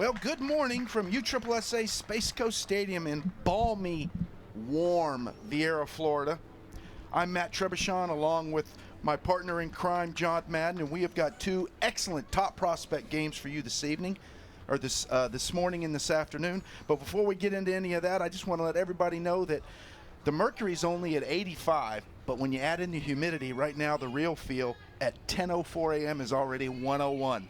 Well, good morning from USSSA Space Coast Stadium in balmy, warm Viera, Florida. I'm Matt Trebuchet along with my partner in crime, John Madden, and we have got two excellent top prospect games for you this evening, or this morning and this afternoon. But before we get into any of that, I just want to let everybody know that the mercury's only at 85, but when you add in the humidity, right now the real feel at 10:04 a.m. is already 101.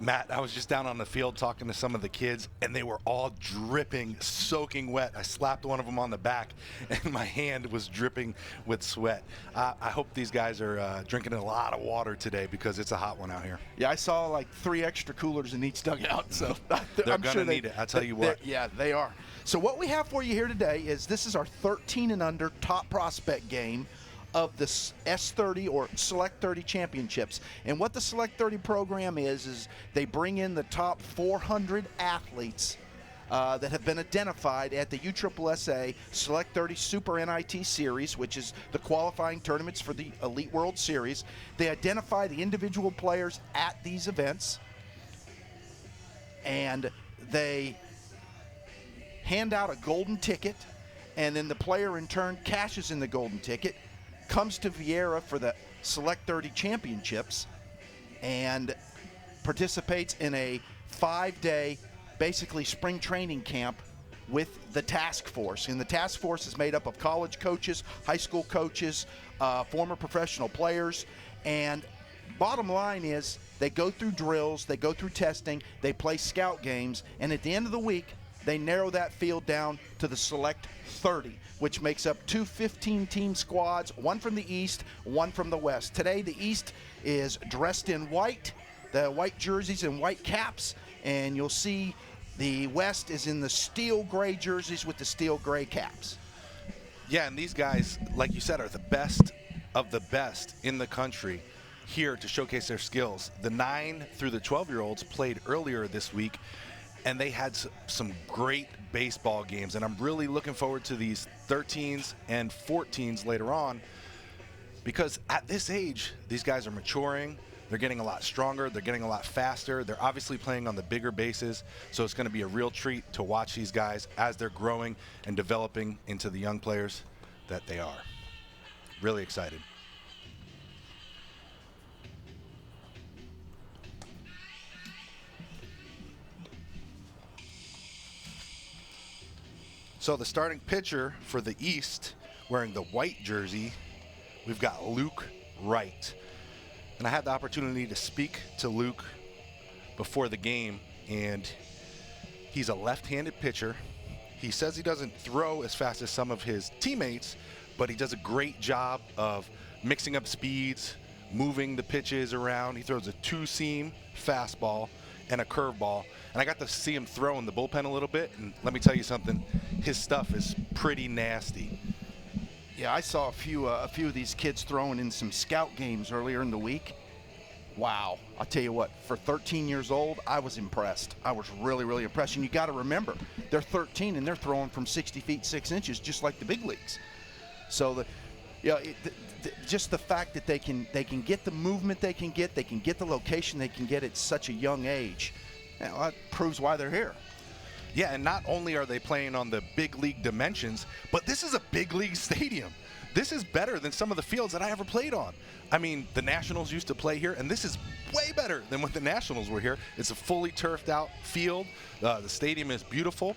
Matt, I was just down on the field talking to some of the kids, and they were all dripping, soaking wet. I slapped one of them on the back, and my hand was dripping with sweat. I hope these guys are drinking a lot of water today because it's a hot one out here. Yeah, I saw like 3 extra coolers in each dugout, so They're going to need it, I'll tell you what. Yeah, they are. So what we have for you here today is this is our 13 and under top prospect game of the S30 or Select 30 championships. And what the Select 30 program is they bring in the top 400 athletes that have been identified at the USSSA Select 30 Super NIT Series, which is the qualifying tournaments for the Elite World Series. They identify the individual players at these events, and they hand out a golden ticket, and then the player in turn cashes in the golden ticket, comes to Viera for the Select 30 championships, and participates in a 5-day, basically spring training camp with the task force. And the task force is made up of college coaches, high school coaches, former professional players, and bottom line is they go through drills, they go through testing, they play scout games, and at the end of the week, they narrow that field down to the Select 30, which makes up two 15-team squads, one from the East, one from the West. Today, the East is dressed in white, the white jerseys and white caps, and you'll see the West is in the steel gray jerseys with the steel gray caps. Yeah, and these guys, like you said, are the best of the best in the country here to showcase their skills. The 9 through the 12-year-olds played earlier this week, and they had some great baseball games, and I'm really looking forward to these 13s and 14s later on, because at this age, these guys are maturing, they're getting a lot stronger, they're getting a lot faster, they're obviously playing on the bigger bases, so it's going to be a real treat to watch these guys as they're growing and developing into the young players that they are. Really excited. So the starting pitcher for the East, wearing the white jersey, we've got Luke Wright. And I had the opportunity to speak to Luke before the game, and he's a left-handed pitcher. He says he doesn't throw as fast as some of his teammates, but he does a great job of mixing up speeds, moving the pitches around. He throws a 2-seam fastball and a curveball, and I got to see him throw in the bullpen a little bit, and let me tell you something, his stuff is pretty nasty. Yeah, I saw a few of these kids throwing in some scout games earlier in the week. Wow, I'll tell you what, for 13 years old, I was impressed. I was really, really impressed, and you got to remember, they're 13 and they're throwing from 60 feet 6 inches, just like the big leagues. So just the fact that they can get the movement they can get the location they can get at such a young age, that proves why they're here. Yeah, and not only are they playing on the big league dimensions, but this is a big league stadium. This is better than some of the fields that I ever played on. I mean, the Nationals used to play here, and this is way better than when the Nationals were here. It's a fully turfed out field. The stadium is beautiful.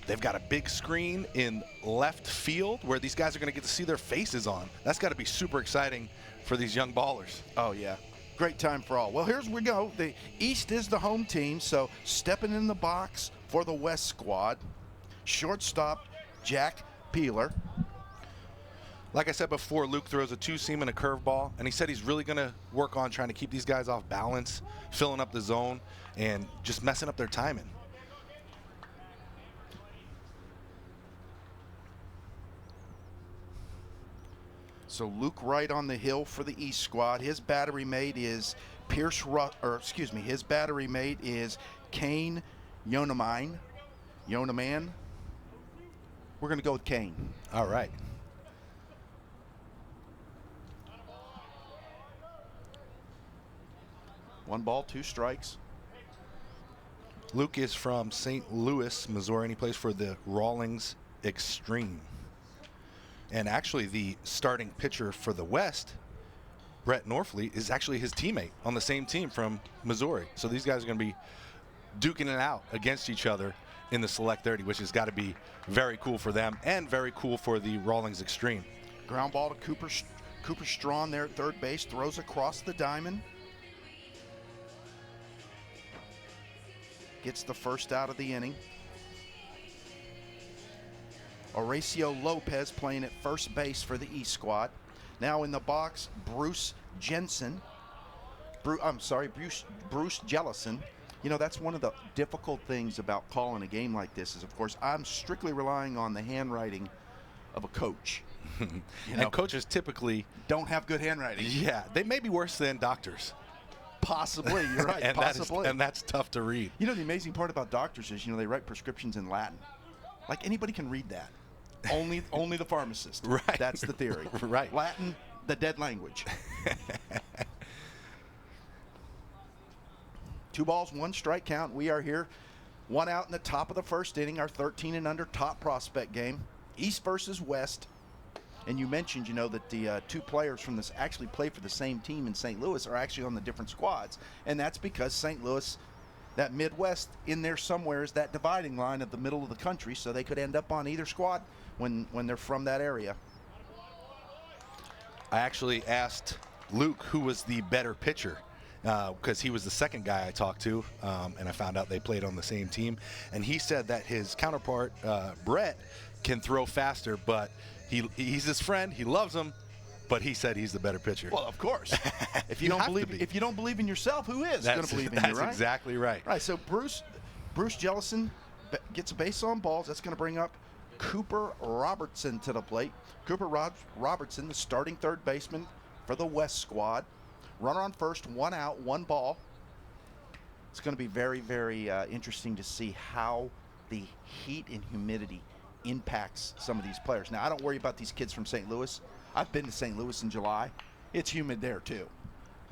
They've got a big screen in left field where these guys are going to get to see their faces on. That's got to be super exciting for these young ballers. Oh, yeah. Great time for all. Well, here's we go. The East is the home team, so stepping in the box for the West squad, shortstop Jack Peeler. Like I said before, Luke throws a 2-seam and a curveball, and he said he's really going to work on trying to keep these guys off balance, filling up the zone, and just messing up their timing. So Luke Wright on the hill for the East squad. His battery mate is his battery mate is Kane Yonaman. We're going to go with Kane. All right. One ball, two strikes. Luke is from St. Louis, Missouri, and he plays for the Rawlings Extreme. And actually, the starting pitcher for the West, Brett Norfleet, is actually his teammate on the same team from Missouri. So these guys are going to be duking it out against each other in the Select 30, which has got to be very cool for them and very cool for the Rawlings Extreme. Ground ball to Cooper Strawn there at third base, throws across the diamond. Gets the first out of the inning. Horacio Lopez playing at first base for the East squad. Now in the box, Bruce Jellison. Bruce Jellison. You know, that's one of the difficult things about calling a game like this is, of course, I'm strictly relying on the handwriting of a coach. And coaches typically don't have good handwriting. Yeah, they may be worse than doctors. Possibly, you're right. And possibly. That's tough to read. You know, the amazing part about doctors is, they write prescriptions in Latin. Like anybody can read that. Only the pharmacist. Right. That's the theory. Right. Latin, the dead language. 2 balls, 1 strike count. We are here. 1 out in the top of the first inning, our 13 and under top prospect game. East versus West. And you mentioned, that the 2 players from this actually play for the same team in St. Louis are actually on the different squads. And that's because St. Louis, that Midwest, in there somewhere is that dividing line of the middle of the country, so they could end up on either squad when they're from that area. I actually asked Luke who was the better pitcher because he was the second guy I talked to, and I found out they played on the same team. And he said that his counterpart, Brett, can throw faster, but he's his friend. He loves him, but he said he's the better pitcher. Well, of course. If you don't believe in yourself, who is going to believe in you, right? That's exactly right. Right. So Bruce Jellison gets a base on balls. That's going to bring up Cooper Robertson to the plate. Cooper Robertson, the starting third baseman for the West squad. Runner on first, 1 out, 1 ball. It's going to be very, very interesting to see how the heat and humidity impacts some of these players. Now, I don't worry about these kids from St. Louis. I've been to St. Louis in July. It's humid there too.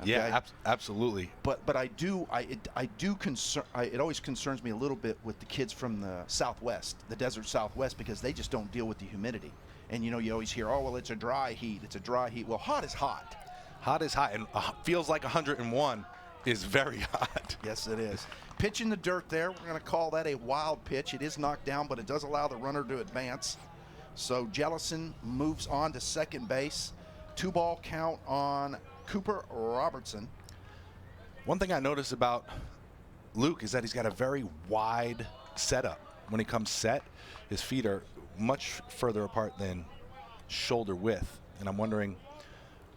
Okay? Yeah, absolutely. But it always concerns me a little bit with the kids from the Southwest, the desert Southwest, because they just don't deal with the humidity. And you always hear, oh well, it's a dry heat. It's a dry heat. Well, hot is hot. Hot is hot, and feels like 101 is very hot. Yes, it is. Pitch in the dirt there. We're going to call that a wild pitch. It is knocked down, but it does allow the runner to advance. So Jellison moves on to second base. 2-ball count on Cooper Robertson. One thing I noticed about Luke is that he's got a very wide setup. When he comes set, his feet are much further apart than shoulder width. And I'm wondering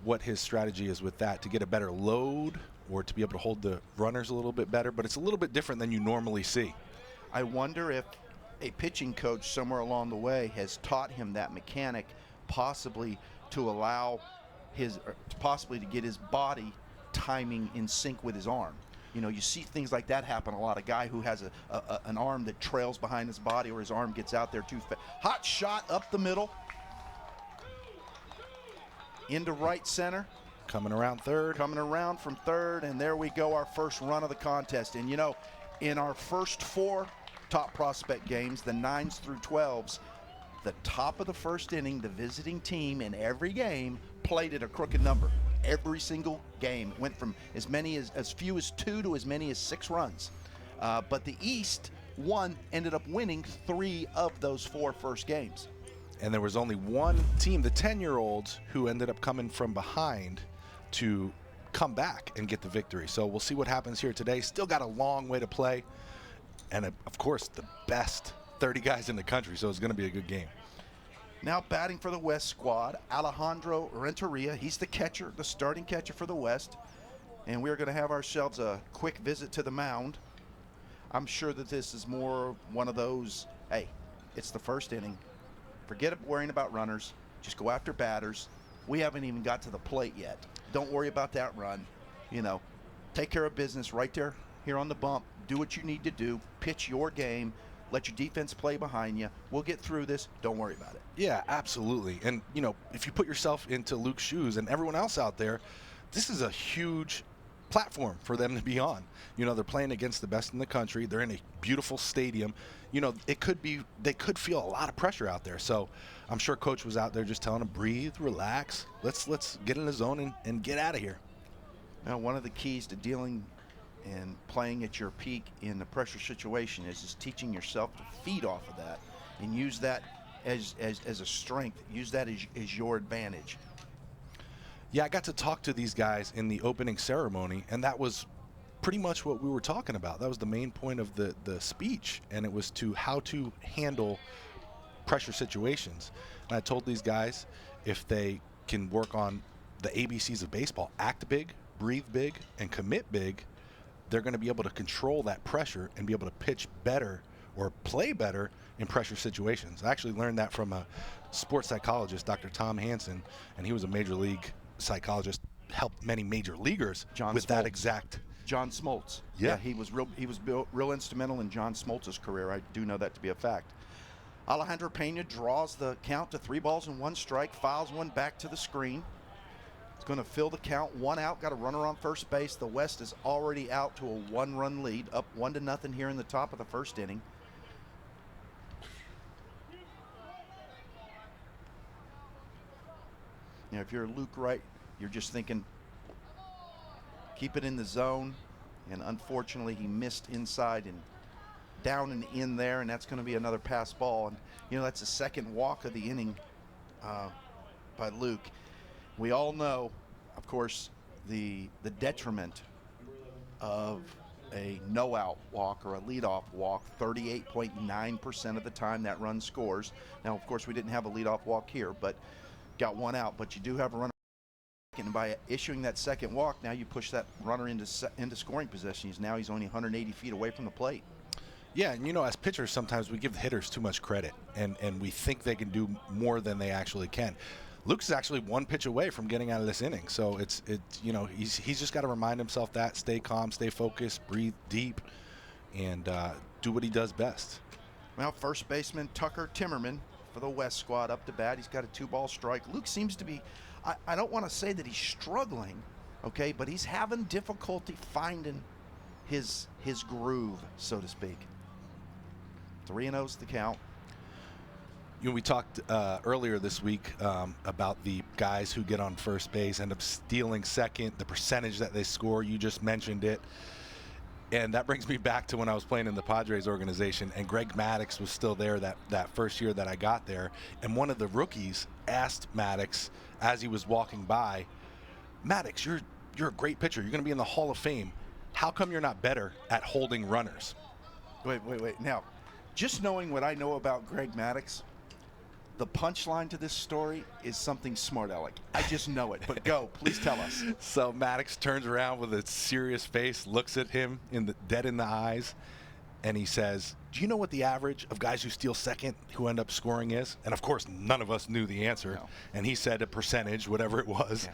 what his strategy is with that, to get a better load or to be able to hold the runners a little bit better. But it's a little bit different than you normally see. I wonder if a pitching coach somewhere along the way has taught him that mechanic, possibly to allow possibly to get his body timing in sync with his arm. You see things like that happen a lot. A guy who has an arm that trails behind his body, or his arm gets out there too fast. Hot shot up the middle. Into right center. Coming around third. Coming around from third, and there we go, our first run of the contest. And in our first 4 top prospect games, the 9s through 12s, the top of the first inning, the visiting team in every game played at a crooked number. Every single game went from as few as 2 to as many as 6 runs. But the East ended up winning 3 of those 4 first games. And there was only one team, the 10-year-olds, who ended up coming from behind to come back and get the victory. So we'll see what happens here today. Still got a long way to play. And, of course, the best 30 guys in the country, so it's going to be a good game. Now batting for the West squad, Alejandro Renteria. He's the catcher, the starting catcher for the West. And we're going to have ourselves a quick visit to the mound. I'm sure that this is more one of those, hey, it's the first inning. Forget worrying about runners. Just go after batters. We haven't even got to the plate yet. Don't worry about that run. Take care of business right there, here on the bump. Do what you need to do. Pitch your game. Let your defense play behind you. We'll get through this. Don't worry about it. Yeah, absolutely. And, if you put yourself into Luke's shoes and everyone else out there, this is a huge platform for them to be on. You know, they're playing against the best in the country. They're in a beautiful stadium. You know, they could feel a lot of pressure out there. So I'm sure coach was out there just telling them, breathe, relax. Let's get in the zone and get out of here. Now, one of the keys to dealing and playing at your peak in a pressure situation is teaching yourself to feed off of that and use that as a strength. Use that as your advantage. Yeah, I got to talk to these guys in the opening ceremony, and that was pretty much what we were talking about. That was the main point of the speech, and it was how to handle pressure situations. And I told these guys if they can work on the ABCs of baseball, act big, breathe big, and commit big, they're going to be able to control that pressure and be able to pitch better or play better in pressure situations. I actually learned that from a sports psychologist, Dr. Tom Hansen, and he was a major league psychologist, helped many major leaguers that exact. John Smoltz. Yeah, he was real instrumental in John Smoltz's career. I do know that to be a fact. Alejandro Pena draws the count to 3-1, files one back to the screen. It's going to fill the count, 1 out, got a runner on first base. The West is already out to a 1-run lead, up 1-0 here in the top of the first inning. You know, if you're Luke Wright, you're just thinking, keep it in the zone. And unfortunately, he missed inside and down and in there, and that's going to be another pass ball. And, you know, that's the second walk of the inning by Luke. We all know, of course, the detriment of a no-out walk or a leadoff walk. 38.9% of the time that run scores. Now, of course, we didn't have a leadoff walk here, but got 1 out. But you do have a runner, and by issuing that second walk, now you push that runner into scoring position. Now he's only 180 feet away from the plate. Yeah, and you know, as pitchers, sometimes we give the hitters too much credit, and we think they can do more than they actually can. Luke's actually 1 pitch away from getting out of this inning, so it's you know, he's just got to remind himself that, stay calm, stay focused, breathe deep, and do what he does best. Well, first baseman Tucker Timmerman for the West squad up to bat. He's got a 2-ball strike. Luke seems to be, I don't want to say that he's struggling, okay, but he's having difficulty finding his groove, so to speak. 3-0's the count. You know, we talked earlier this week about the guys who get on first base, end up stealing second, the percentage that they score. You just mentioned it. And that brings me back to when I was playing in the Padres organization, and Greg Maddux was still there that first year that I got there. And one of the rookies asked Maddux as he was walking by, Maddux, you're a great pitcher. You're going to be in the Hall of Fame. How come you're not better at holding runners? Wait. Now, just knowing what I know about Greg Maddux, the punchline to this story is something smart aleck. I just know it, but go, please tell us. So Maddux turns around with a serious face, looks at him dead in the eyes, and he says, do you know what the average of guys who steal second who end up scoring is? And of course, none of us knew the answer. No. And he said a percentage, whatever it was.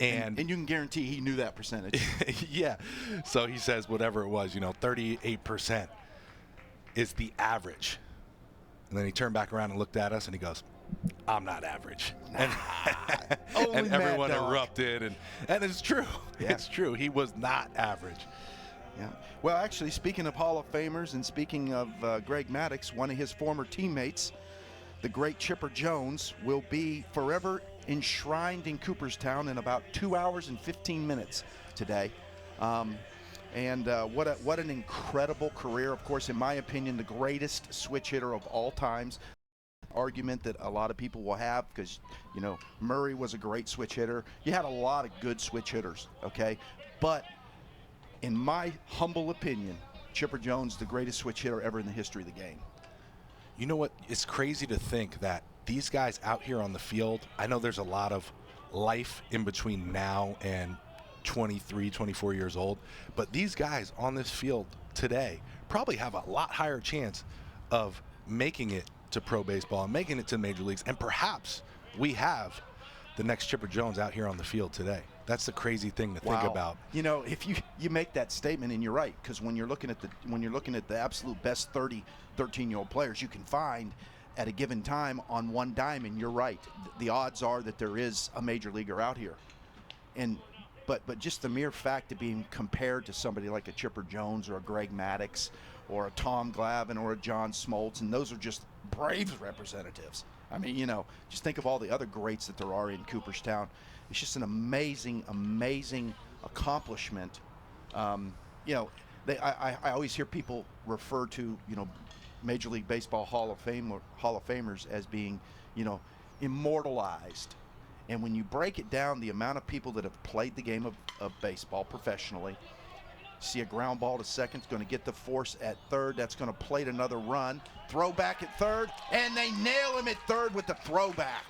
Yeah. And you can guarantee he knew that percentage. Yeah. So he says whatever it was, 38% is the average. And then he turned back around and looked at us, and he goes, I'm not average. And, and everyone erupted, and it's true. Yeah. It's true. He was not average. Yeah. Well, actually, speaking of Hall of Famers and speaking of Greg Maddux, one of his former teammates, the great Chipper Jones, will be forever enshrined in Cooperstown in about 2 hours and 15 minutes today. And what an incredible career. Of course, in my opinion, the greatest switch hitter of all times. Argument that a lot of people will have because, Murray was a great switch hitter. You had a lot of good switch hitters, okay? But in my humble opinion, Chipper Jones, the greatest switch hitter ever in the history of the game. You know what? It's crazy to think that these guys out here on the field, I know there's a lot of life in between now and 23, 24 years old, but these guys on this field today probably have a lot higher chance of making it to pro baseball and making it to major leagues, and perhaps we have the next Chipper Jones out here on the field today. That's the crazy thing to think about. If you make that statement, and you're right, because when you're looking at the absolute best 13-year-old players you can find at a given time on one dime, and you're right, the odds are that there is a major leaguer out here. And but just the mere fact of being compared to somebody like a Chipper Jones or a Greg Maddux or a Tom Glavine or a John Smoltz, and those are just Braves representatives. I mean, you know, just think of all the other greats that there are in Cooperstown. It's just an amazing, amazing accomplishment. You know, I always hear people refer to, you know, Major League Baseball Hall of Famers as being, you know, immortalized. And when you break it down, the amount of people that have played the game of baseball professionally, see a ground ball to second, it's going to get the force at third, that's going to plate another run, throw back at third, and they nail him at third with the throwback.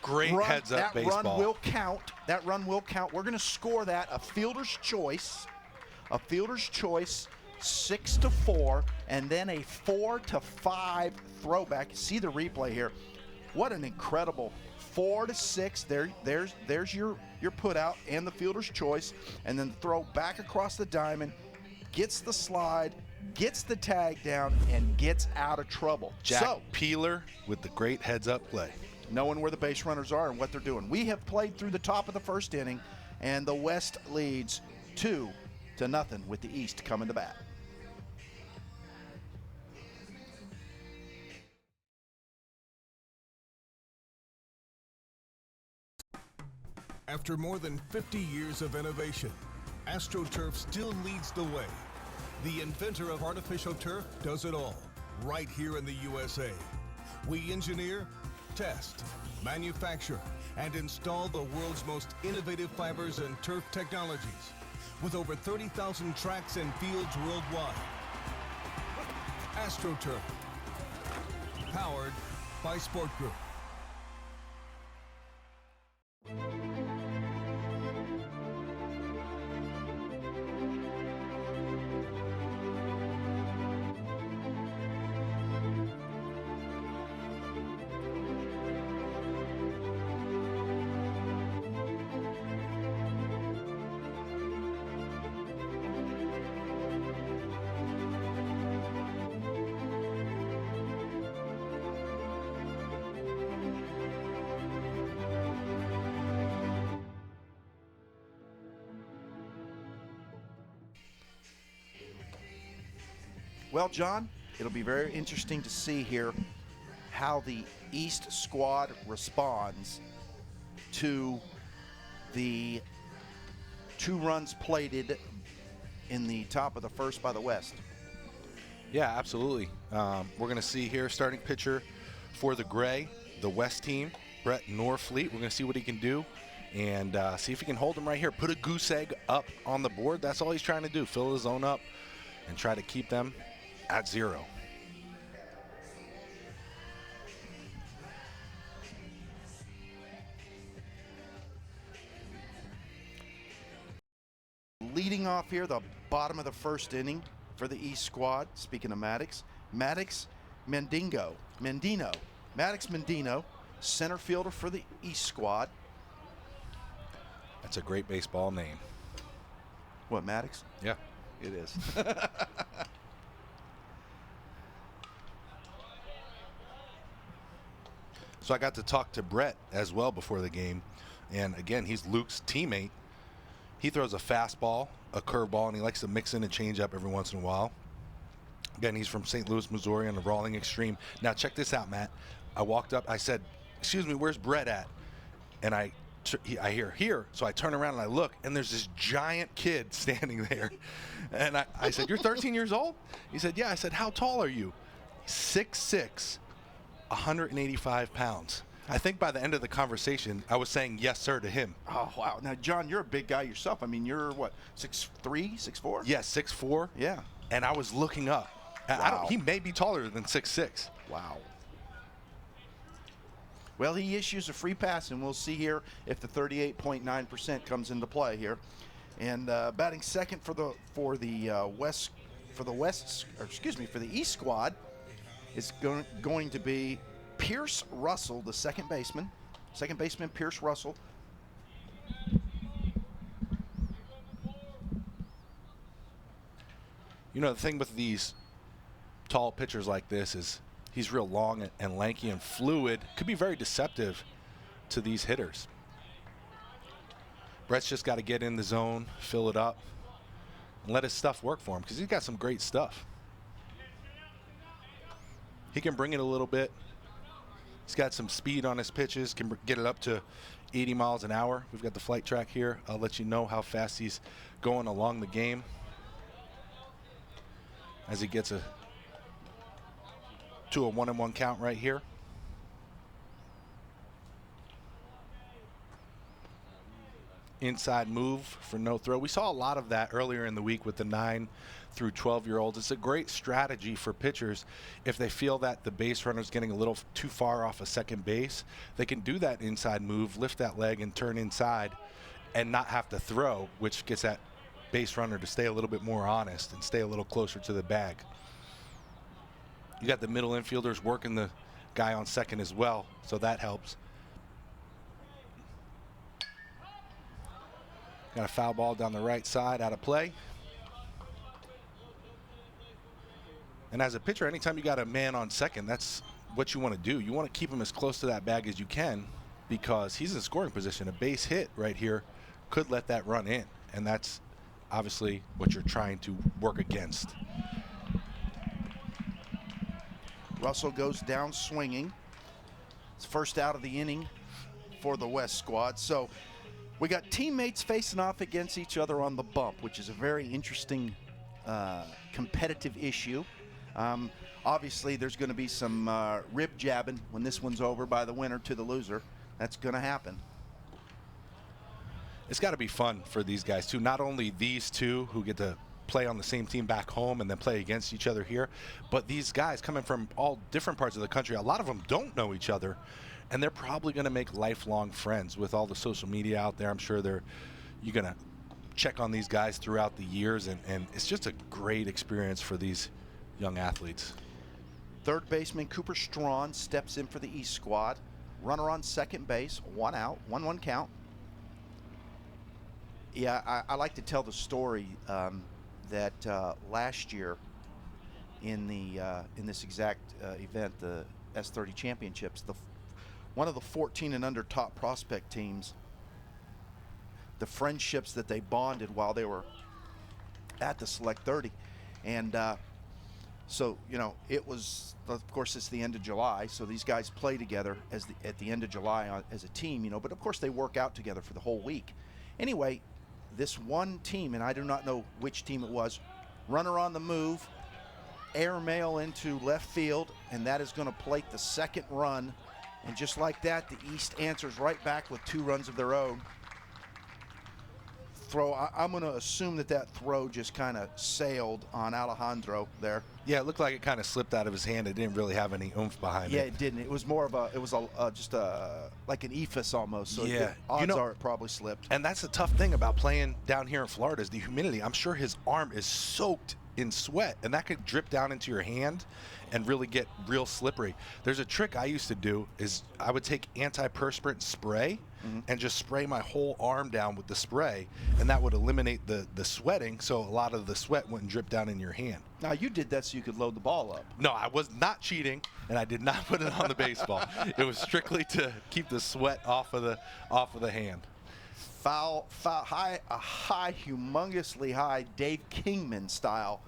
Great heads-up baseball. That run will count. That run will count. We're going to score that a fielder's choice. A fielder's choice, 6-4, and then a 4-5 throwback. See the replay here. What an incredible 4-6. There's your put out and the fielder's choice, and then throw back across the diamond, gets the slide, gets the tag down, and gets out of trouble. Jack Peeler with the great heads-up play. Knowing where the base runners are and what they're doing. We have played through the top of the first inning, and the West leads 2-0 with the East coming to bat. After more than 50 years of innovation, AstroTurf still leads the way. The inventor of artificial turf does it all, right here in the USA. We engineer, test, manufacture, and install the world's most innovative fibers and turf technologies, with over 30,000 tracks and fields worldwide. AstroTurf, powered by Sport Group. Well, John, it'll be very interesting to see here how the East squad responds to the 2 runs plated in the top of the first by the West. Yeah, absolutely. We're going to see here starting pitcher for the Gray, the West team, Brett Norfleet. We're going to see what he can do and see if he can hold him right here. Put a goose egg up on the board. That's all he's trying to do, fill his zone up and try to keep them at 0. Leading off here, the bottom of the first inning for the East squad, speaking of Maddux, Mendino, Maddux Mendino, center fielder for the East squad. That's a great baseball name. What, Maddux? Yeah. It is. So I got to talk to Brett as well before the game. And again, he's Luke's teammate. He throws a fastball, a curveball, and he likes to mix in a changeup every once in a while. Again, he's from St. Louis, Missouri on the Rawling Extreme. Now check this out, Matt. I walked up, I said, "Excuse me, where's Brett at?" And I hear, "Here." So I turn around and I look, and there's this giant kid standing there. And I said, "You're 13 years old?" He said, "Yeah." I said, "How tall are you?" 6'6", 185 pounds. I think by the end of the conversation, I was saying yes, sir, to him. Oh, wow. Now, John, you're a big guy yourself. I mean, you're what, 6'3", 6'4"? Yeah, 6'4". Yeah. And I was looking up. Wow. He may be taller than 6'6". Wow. Well, he issues a free pass, and we'll see here if the 38.9% comes into play here. And batting second for the East squad is going to be Pierce Russell, the second baseman. Second baseman Pierce Russell. You know, the thing with these tall pitchers like this is he's real long and lanky and fluid. Could be very deceptive to these hitters. Brett's just got to get in the zone, fill it up, and let his stuff work for him because he's got some great stuff. He can bring it a little bit. He's got some speed on his pitches, can get it up to 80 miles an hour. We've got the flight track here. I'll let you know how fast he's going along the game as he gets to a 1-1 count right here. Inside move for no throw. We saw a lot of that earlier in the week with the 9 through 12-year-olds. It's a great strategy for pitchers if they feel that the base runner's getting a little too far off of second base. They can do that inside move, lift that leg and turn inside and not have to throw, which gets that base runner to stay a little bit more honest and stay a little closer to the bag. You got the middle infielders working the guy on second as well, so that helps. Got a foul ball down the right side, out of play. And as a pitcher, anytime you got a man on second, that's what you want to do. You want to keep him as close to that bag as you can because he's in scoring position. A base hit right here could let that run in, and that's obviously what you're trying to work against. Russell goes down swinging. It's first out of the inning for the West squad. So we got teammates facing off against each other on the bump, which is a very interesting competitive issue. Obviously, there's going to be some rib jabbing when this one's over by the winner to the loser. That's going to happen. It's got to be fun for these guys, too. Not only these two who get to play on the same team back home and then play against each other here, but these guys coming from all different parts of the country, a lot of them don't know each other, and they're probably going to make lifelong friends with all the social media out there. I'm sure you're going to check on these guys throughout the years, and it's just a great experience for these young athletes. Third baseman Cooper Strawn steps in for the East squad. Runner on second base, 1 out, 1-1 count. Yeah, I like to tell the story that last year in this exact event, the S30 championships, one of the 14 and under top prospect teams, the friendships that they bonded while they were at the Select 30, and so it was, of course, it's the end of July, so these guys play together at the end of July as a team, but of course they work out together for the whole week. Anyway, this one team, and I do not know which team it was, runner on the move, airmail into left field, and that is going to plate the second run. And just like that, the East answers right back with 2 runs of their own. Throw, I'm going to assume that throw just kind of sailed on Alejandro there. Yeah, it looked like it kind of slipped out of his hand. It didn't really have any oomph behind it. Yeah, it didn't. It was more of just like an ephus almost. So yeah, odds are it probably slipped. And that's the tough thing about playing down here in Florida is the humidity. I'm sure his arm is soaked in sweat, and that could drip down into your hand and really get real slippery. There's a trick I used to do is I would take antiperspirant spray and just spray my whole arm down with the spray, and that would eliminate the sweating, so a lot of the sweat wouldn't drip down in your hand. Now, you did that so you could load the ball up. No, I was not cheating, and I did not put it on the baseball. It was strictly to keep the sweat off of the hand. Foul, high, humongously high Dave Kingman style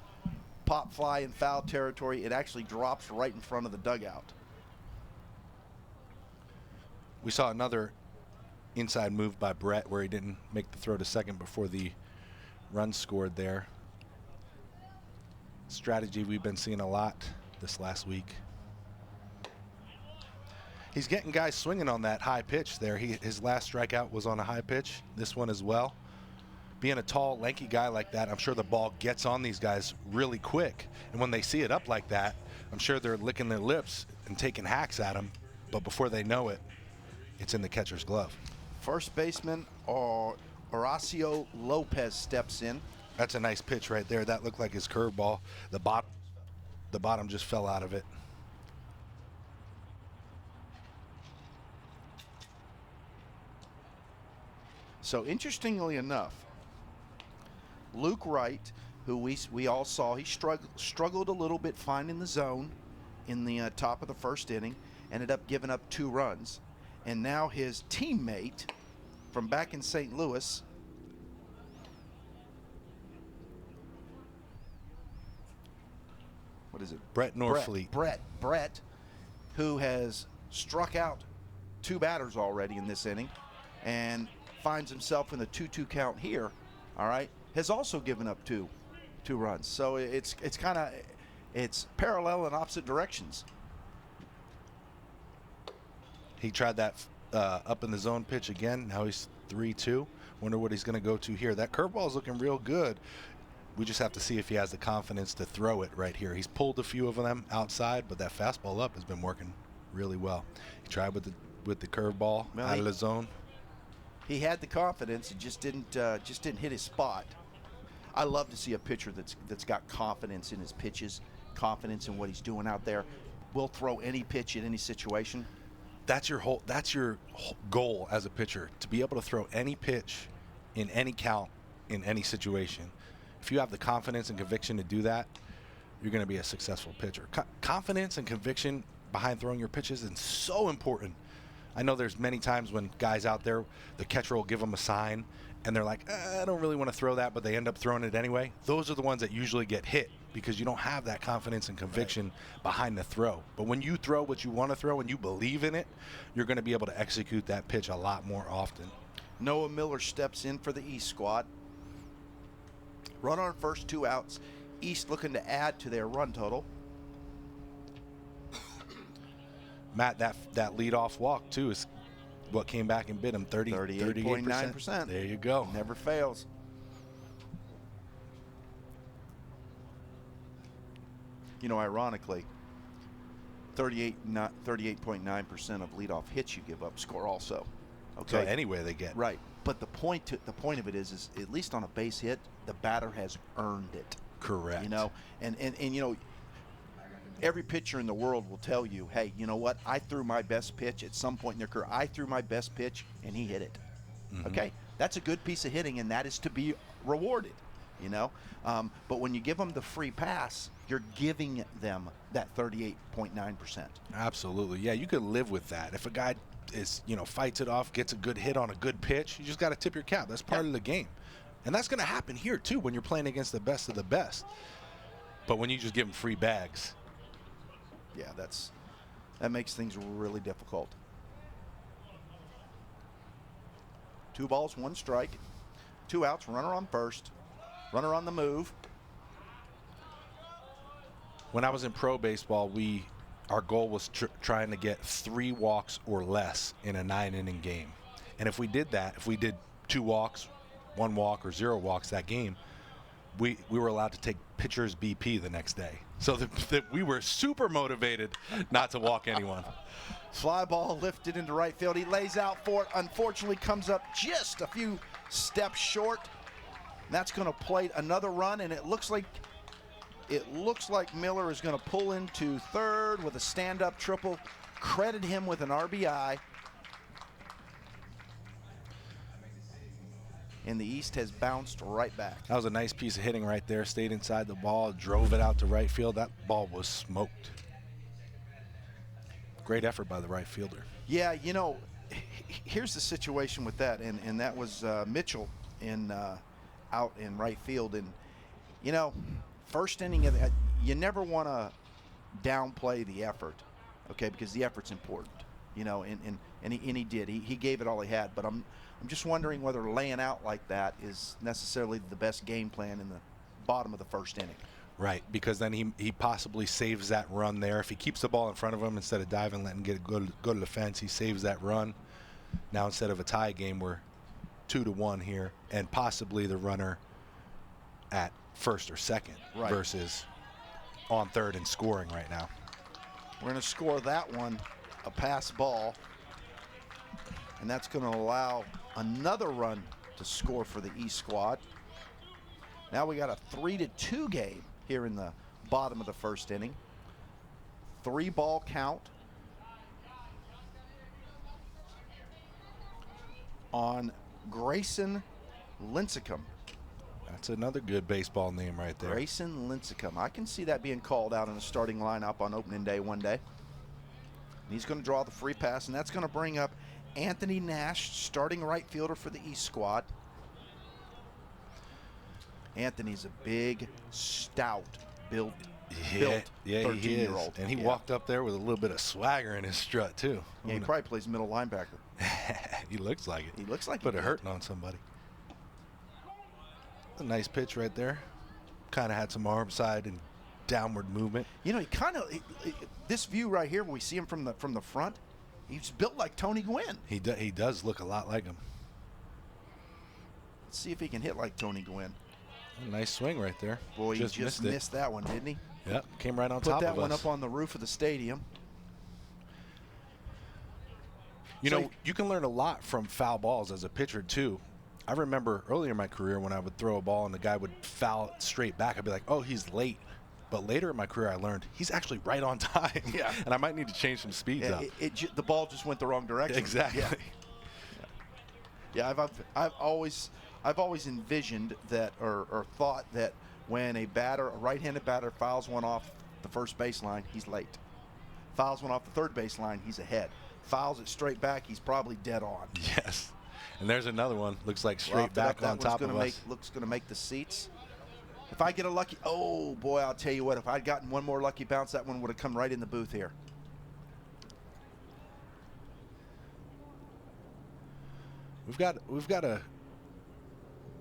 pop fly in foul territory. It actually drops right in front of the dugout. We saw another inside move by Brett where he didn't make the throw to second before the run scored there. Strategy we've been seeing a lot this last week. He's getting guys swinging on that high pitch there. His last strikeout was on a high pitch. This one as well. Being a tall, lanky guy like that, I'm sure the ball gets on these guys really quick. And when they see it up like that, I'm sure they're licking their lips and taking hacks at him. But before they know it, it's in the catcher's glove. First baseman Horacio Lopez steps in. That's a nice pitch right there. That looked like his curveball. The bottom just fell out of it. So interestingly enough, Luke Wright, who we all saw, he struggled a little bit finding the zone in the top of the first inning, ended up giving up 2 runs. And now his teammate from back in St. Louis, is it? Brett Norfleet. Brett, who has struck out 2 batters already in this inning and finds himself in the 2-2 count here, all right, has also given up two runs. So it's parallel in opposite directions. He tried that up in the zone pitch again. Now he's 3-2. Wonder what he's going to go to here. That curveball is looking real good. We just have to see if he has the confidence to throw it right here. He's pulled a few of them outside, but that fastball up has been working really well. He tried with the curveball out of the zone. He had the confidence. It just didn't hit his spot. I love to see a pitcher that's got confidence in his pitches, confidence in what he's doing out there. Will throw any pitch in any situation. That's your goal as a pitcher, to be able to throw any pitch in any count in any situation. If you have the confidence and conviction to do that, you're going to be a successful pitcher. Confidence and conviction behind throwing your pitches is so important. I know there's many times when guys out there, the catcher will give them a sign and they're like, I don't really want to throw that, but they end up throwing it anyway. Those are the ones that usually get hit because you don't have that confidence and conviction behind the throw. But when you throw what you want to throw and you believe in it, you're going to be able to execute that pitch a lot more often. Noah Miller steps in for the East squad. Run on first, 2 outs. East looking to add to their run total. Matt, that leadoff walk, too, is what came back and bit him. 38.9%. There you go. Never fails. You know, ironically, 38.9% of leadoff hits you give up score also. Okay. So anyway they get. Right. But the point of it is at least on a base hit, the batter has earned it. Correct. You know, and you know, every pitcher in the world will tell you, hey, you know what? I threw my best pitch at some point in their career. I threw my best pitch, and he hit it. Mm-hmm. Okay? That's a good piece of hitting, and that is to be rewarded, you know? But when you give them the free pass, you're giving them that 38.9%. Absolutely. Yeah, you could live with that. If a guy fights it off, gets a good hit on a good pitch, you just got to tip your cap. That's part of the game. And that's going to happen here, too, when you're playing against the best of the best. But when you just give them free bags. Yeah, that makes things really difficult. 2 balls, 1 strike, 2 outs, runner on first, runner on the move. When I was in pro baseball, our goal was trying to get 3 walks or less in a 9-inning game. And if we did that, if we did 2 walks, 1 walk, or 0 walks that game, we were allowed to take pitcher's BP the next day. So that we were super motivated not to walk anyone. Fly ball lifted into right field. He lays out for it. Unfortunately, comes up just a few steps short. That's going to plate another run, and it looks like Miller is going to pull into third with a stand-up triple. Credit him with an RBI. And the East has bounced right back. That was a nice piece of hitting right there. Stayed inside the ball, drove it out to right field. That ball was smoked. Great effort by the right fielder. Yeah, you know, here's the situation with that, and that was Mitchell out in right field. And, you know, first inning, you never want to downplay the effort, okay, because the effort's important, you know, and he did. He gave it all he had, but I'm just wondering whether laying out like that is necessarily the best game plan in the bottom of the first inning. Right, because then he possibly saves that run there. If he keeps the ball in front of him instead of diving, letting it go to the fence, he saves that run. Now instead of a tie game, we're 2-1 here, and possibly the runner at first or second versus on third and scoring right now. We're going to score that one a pass ball, and that's going to allow another run to score for the East squad. Now we got a 3-2 game here in the bottom of the first inning. 3-ball count on Grayson Lincecum. That's another good baseball name right there. Grayson Lincecum. I can see that being called out in the starting lineup on opening day one day. And he's going to draw the free pass, and that's going to bring up Anthony Nash, starting right fielder for the East squad. Anthony's a big, stout built built yeah, 13-year-old. And he walked up there with a little bit of swagger in his strut, too. Yeah, he probably plays middle linebacker. He looks like it. He looks like Put he a hurting on somebody. A nice pitch right there. Kind of had some arm side and downward movement. You know, he kind of this view right here, where we see him from the front, he's built like Tony Gwynn. He does look a lot like him. Let's see if he can hit like Tony Gwynn. A nice swing right there. Boy, he just missed that one, didn't he? Yep, came right on Put top of us. that one up on the roof of the stadium. You know, you can learn a lot from foul balls as a pitcher, too. I remember earlier in my career when I would throw a ball and the guy would foul it straight back, I'd be like, oh, he's late. But later in my career, I learned he's actually right on time. Yeah. And I might need to change some speeds up. The ball just went the wrong direction. Exactly. Yeah, I've always envisioned that or thought that when a right-handed batter fouls one off the first baseline, he's late. Fouls one off the third baseline, he's ahead. Fouls it straight back, he's probably dead on. Yes. And there's another one. Looks like straight back on top of us. Looks going to make the seats. If I get a lucky, oh boy, I'll tell you what, if I'd gotten one more lucky bounce, that one would have come right in the booth here. We've got a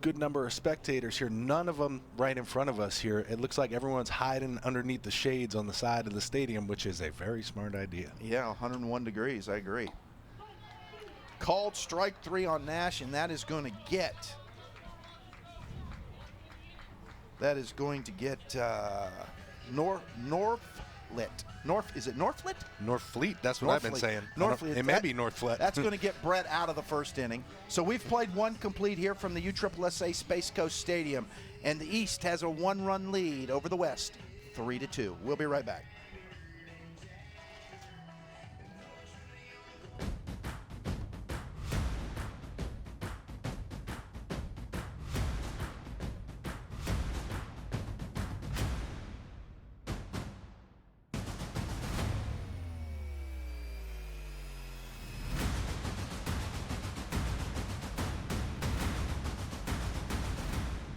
good number of spectators here. None of them right in front of us here. It looks like everyone's hiding underneath the shades on the side of the stadium, which is a very smart idea. Yeah, 101 degrees. I agree. Called strike 3 on Nash, and that is going to get Northlit. Is it Northlit? Northfleet, that's what I've been saying. Northfleet. It may be Northfleet. That's going to get Brett out of the first inning. So we've played one complete here from the USSSA Space Coast Stadium, and the East has a 1-run lead over the West, 3-2. We'll be right back.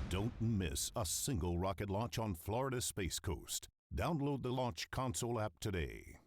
Don't miss a single rocket launch on Florida's Space Coast. Download the Launch Console app today.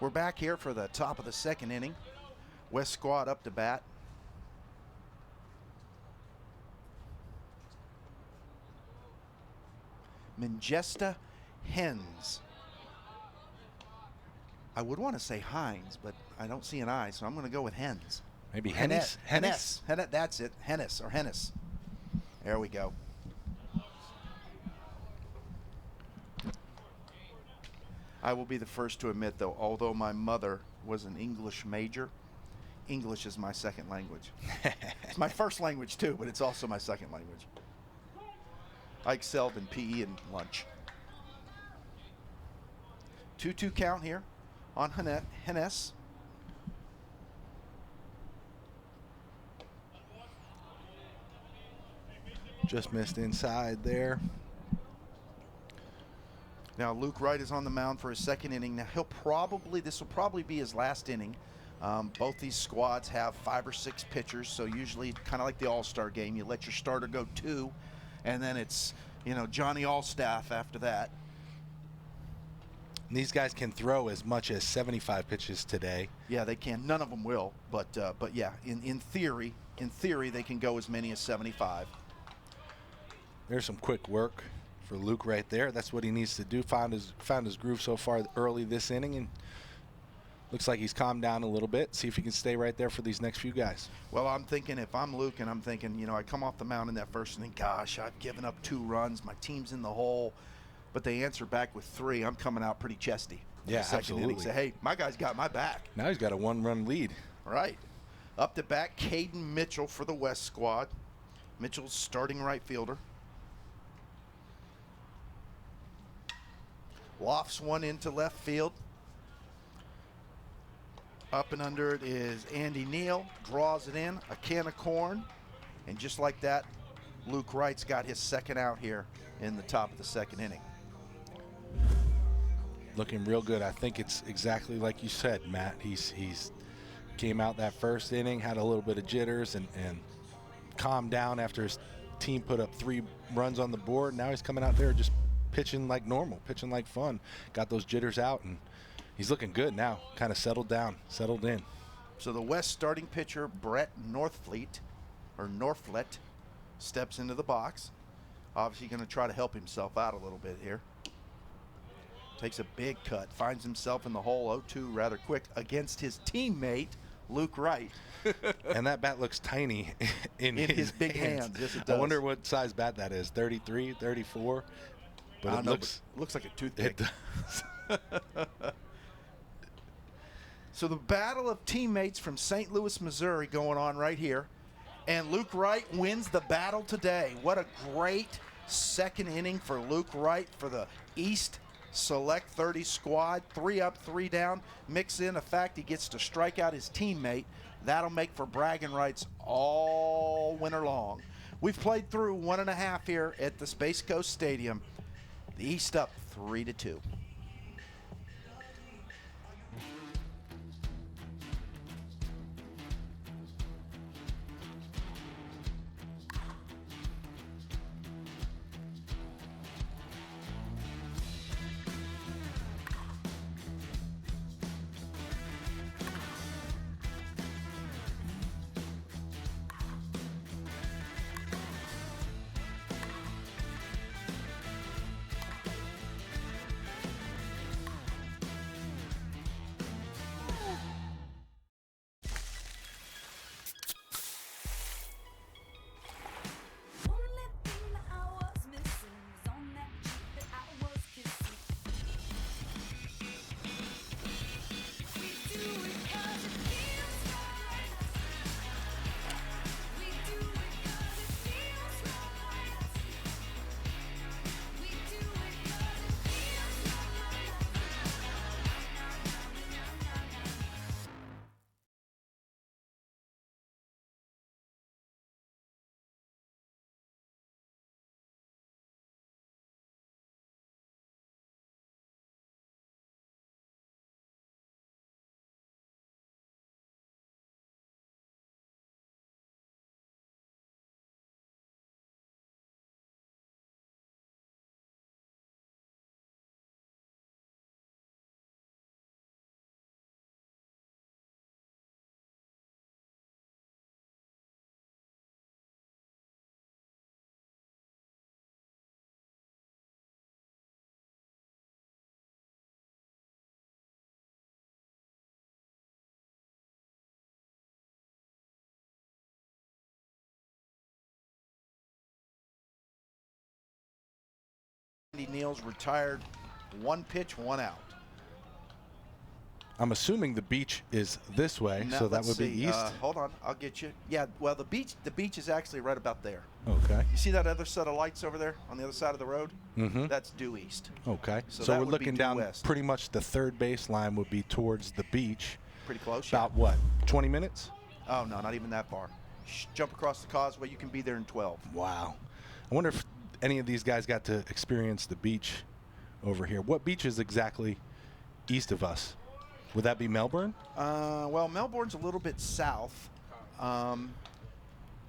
We're back here for the top of the second inning. West squad up to bat. Mangesta Hens. I would want to say Hines, but I don't see an I, so I'm going to go with Hens. Maybe Hennis? Hennis. That's it. Hennis or Hennis. There we go. I will be the first to admit, though, although my mother was an English major, English is my second language. It's my first language, too, but it's also my second language. I excelled in PE and lunch. 2-2 count here on Hennes. Just missed inside there. Now Luke Wright is on the mound for his second inning. Now this will probably be his last inning. Both these squads have 5 or 6 pitchers, so usually kind of like the All-Star game, you let your starter go 2, and then it's Johnny Allstaff after that. And these guys can throw as much as 75 pitches today. Yeah, they can. None of them will, but yeah, in theory, they can go as many as 75. There's some quick work for Luke right there. That's what he needs to do. Found his groove so far early this inning, and looks like he's calmed down a little bit. See if he can stay right there for these next few guys. Well, I'm thinking if I'm Luke and I'm thinking, I come off the mound in that first inning, gosh, I've given up 2 runs. My team's in the hole. But they answer back with 3. I'm coming out pretty chesty. Yeah, second inning. Say, hey, my guy's got my back. Now he's got a 1-run lead. Right. Up to bat, Caden Mitchell for the West squad. Mitchell's starting right fielder. Lofts one into left field. Up and under it is Andy Neal. Draws it in, a can of corn. And just like that, Luke Wright's got his second out here in the top of the second inning. Looking real good. I think it's exactly like you said, Matt. He's came out that first inning, had a little bit of jitters and calmed down after his team put up 3 runs on the board. Now he's coming out there just pitching like normal, pitching like fun. Got those jitters out, and he's looking good now. Kind of settled down, settled in. So the West starting pitcher, Brett Northfleet, steps into the box. Obviously going to try to help himself out a little bit here. Takes a big cut, finds himself in the hole 0-2 rather quick against his teammate, Luke Wright. And that bat looks tiny in his big hands. Yes, it does. I wonder what size bat that is, 33, 34? But it looks like a toothpick. It does. So the battle of teammates from St. Louis, Missouri going on right here. And Luke Wright wins the battle today. What a great second inning for Luke Wright for the East Select 30 squad. 3 up, 3 down. Mix in the fact he gets to strike out his teammate. That'll make for bragging rights all winter long. We've played through 1.5 here at the Space Coast Stadium. The East up 3-2. Andy Neal's retired. 1 pitch, 1 out. I'm assuming the beach is this way, Now, so that would be see. east. Hold on, I'll get you. Yeah, well, the beach is actually right about there. Okay. You see that other set of lights over there on the other side of the road? Mm-hmm. That's due east. Okay. So So that we're would be looking due down west. pretty much the third baseline would be towards the beach. Pretty close. About what, 20 minutes? Yeah. Oh, no, not even that far. Jump across the causeway, you can be there in 12. Wow. I wonder if any of these guys got to experience the beach over here. What beach is exactly east of us? Would that be Melbourne? Well, Melbourne's a little bit south.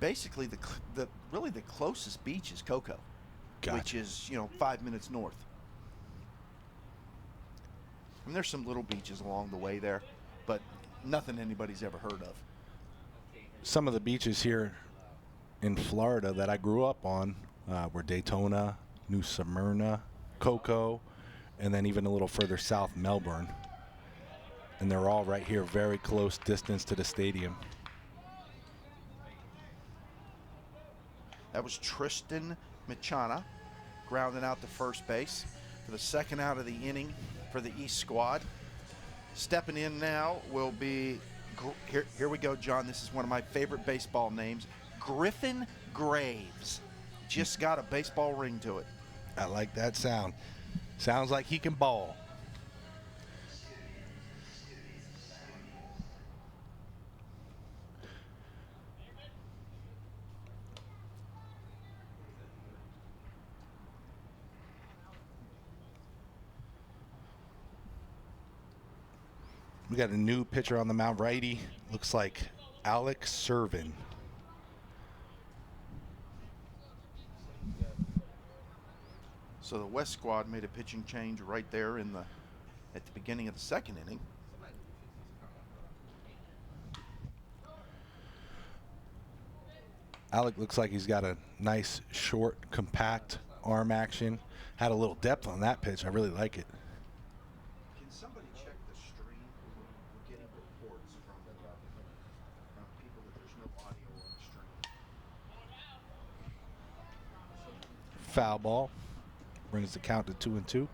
Basically, really the closest beach is Cocoa, Gotcha. which is 5 minutes north. I mean, there's some little beaches along the way there, but nothing anybody's ever heard of. Some of the beaches here in Florida that I grew up on were Daytona, New Smyrna, Cocoa, and then even a little further south, Melbourne. And they're all right here, very close distance to the stadium. That was Tristan Michana grounding out to first base for the second out of the inning for the East squad. Stepping in now will be, here we go, John. This is one of my favorite baseball names, Griffin Graves. Just got a baseball ring to it. I like that sound. Sounds like he can ball. We got a new pitcher on the mound, righty. Looks like Alex Servin. So the West squad made a pitching change right there at the beginning of the second inning. Alec looks like he's got a nice, short, compact arm action. Had a little depth on that pitch. I really like it. Can somebody check the stream? We're getting reports from people that there's no audio on the stream. Foul ball. Brings the count to 2-2.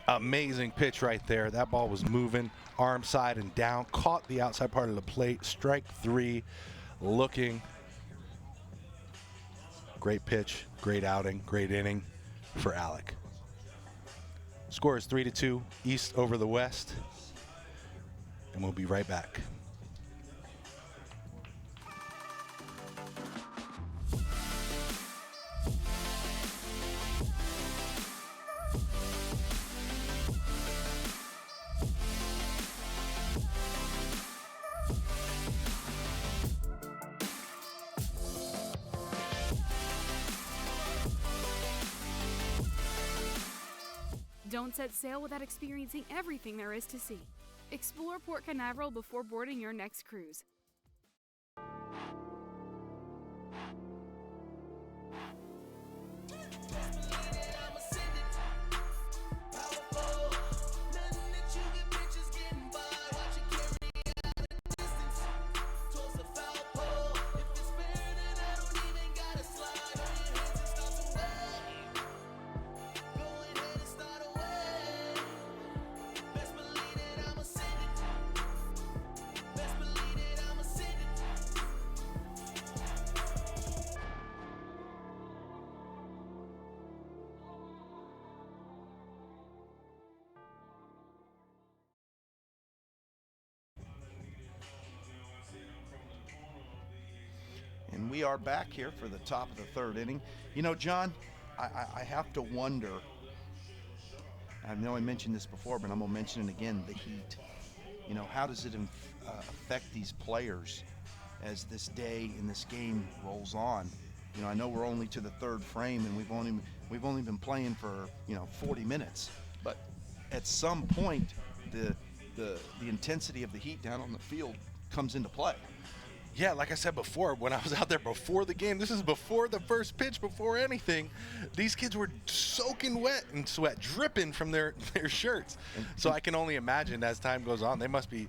Amazing pitch right there. That ball was moving, arm side and down, caught the outside part of the plate. Strike 3, looking. Great pitch, great outing, great inning for Alec. Score is 3-2, East over the West. And we'll be right back. Don't set sail without experiencing everything there is to see. Explore Port Canaveral before boarding your next cruise. And we are back here for the top of the third inning. You know, John, I have to wonder, I know I mentioned this before, but I'm going to mention it again, the heat. You know, how does it affect these players as this day and this game rolls on? You know, I know we're only to the third frame and we've only been playing for, 40 minutes. But at some point, the intensity of the heat down on the field comes into play. Yeah, like I said before, when I was out there before the game, this is before the first pitch, before anything, these kids were soaking wet in sweat, dripping from their shirts. So I can only imagine as time goes on, they must be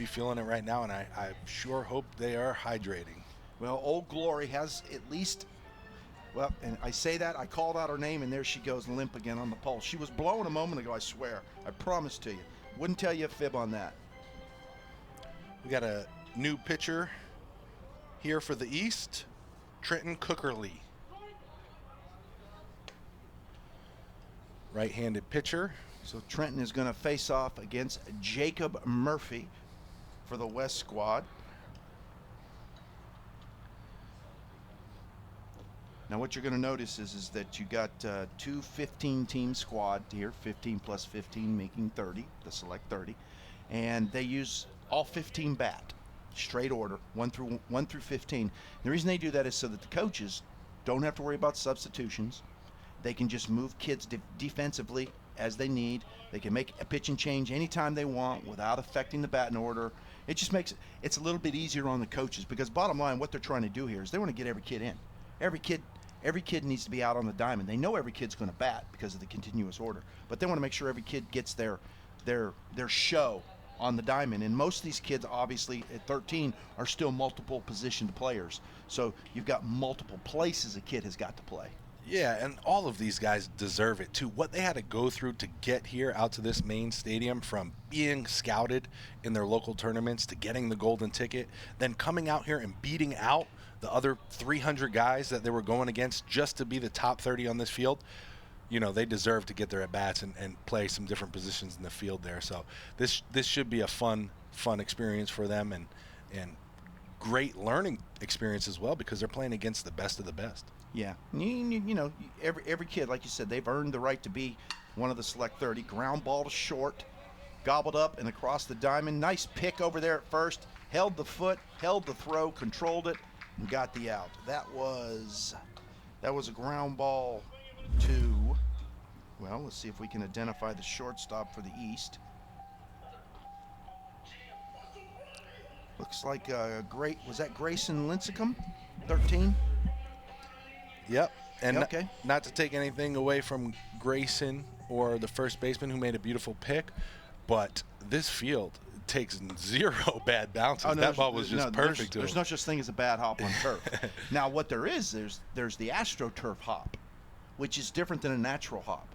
feeling it right now, and I sure hope they are hydrating. Well, Old Glory has at least, well, and I say that, I called out her name, and there she goes limp again on the pulse. She was blowing a moment ago, I swear. I promise to you. Wouldn't tell you a fib on that. We got a new pitcher here for the East, Trenton Cookerly. Right-handed pitcher. So Trenton is going to face off against Jacob Murphy for the West squad. Now what you're going to notice is that you got two 15-team squad here, 15 plus 15 making 30, the select 30, and they use all 15 bat. Straight order, 1 through 15. The reason they do that is so that the coaches don't have to worry about substitutions. They can just move kids defensively as they need. They can make a pitch and change anytime they want without affecting the batting order. It just makes it's a little bit easier on the coaches, because bottom line, what they're trying to do here is they want to get every kid in. Every kid needs to be out on the diamond. They know every kid's going to bat because of the continuous order, but they want to make sure every kid gets their show on the diamond. And most of these kids, obviously at 13, are still multiple positioned players. So you've got multiple places a kid has got to play. Yeah, and all of these guys deserve it too. What they had to go through to get here out to this main stadium, from being scouted in their local tournaments to getting the golden ticket, then coming out here and beating out the other 300 guys that they were going against just to be the top 30 on this field. You know, they deserve to get their at-bats and play some different positions in the field there. So this should be a fun experience for them, and great learning experience as well, because they're playing against the best of the best. Yeah, you know, every kid, like you said, they've earned the right to be one of the select 30. Ground ball to short, gobbled up and across the diamond. Nice pick over there at first. Held the foot, held the throw, controlled it, and got the out. That was a ground ball to, well, let's see if we can identify the shortstop for the East. Looks like was that Grayson Lincecum, 13? Yep, and okay. Not to take anything away from Grayson or the first baseman who made a beautiful pick, but this field takes zero bad bounces. Oh, no, that ball was just perfect. There's no such thing as a bad hop on turf. Now, what there is, there's the AstroTurf hop, which is different than a natural hop.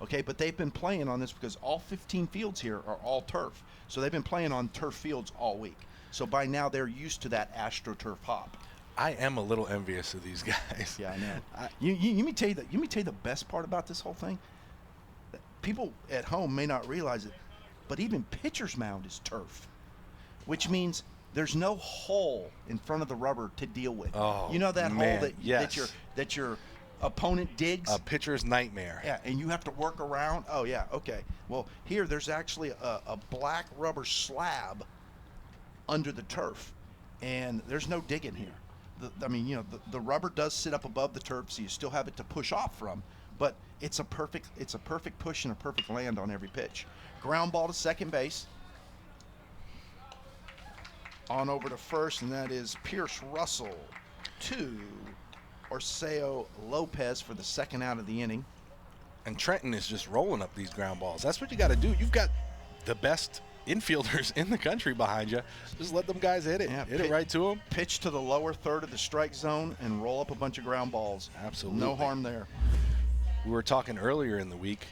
Okay, but they've been playing on this because all 15 fields here are all turf. So they've been playing on turf fields all week. So by now they're used to that AstroTurf hop. I am a little envious of these guys. Yeah, I know. Let me tell you the best part about this whole thing. People at home may not realize it, but even pitcher's mound is turf, which means there's no hole in front of the rubber to deal with. Oh, you know that man, hole that your opponent digs? A pitcher's nightmare. Yeah, and you have to work around. Oh yeah, okay. Well, here there's actually a black rubber slab under the turf, and there's no digging here. The rubber does sit up above the turf, so you still have it to push off from, but it's a perfect push and a perfect land on every pitch. Ground ball to second base. On over to first, and that is Pierce Russell to Orseo Lopez for the second out of the inning. And Trenton is just rolling up these ground balls. That's what you got to do. You've got the best infielders in the country behind you. Just let them guys hit it. Yeah, hit it right to them. Pitch to the lower third of the strike zone and roll up a bunch of ground balls. Absolutely. No harm there. We were talking earlier in the week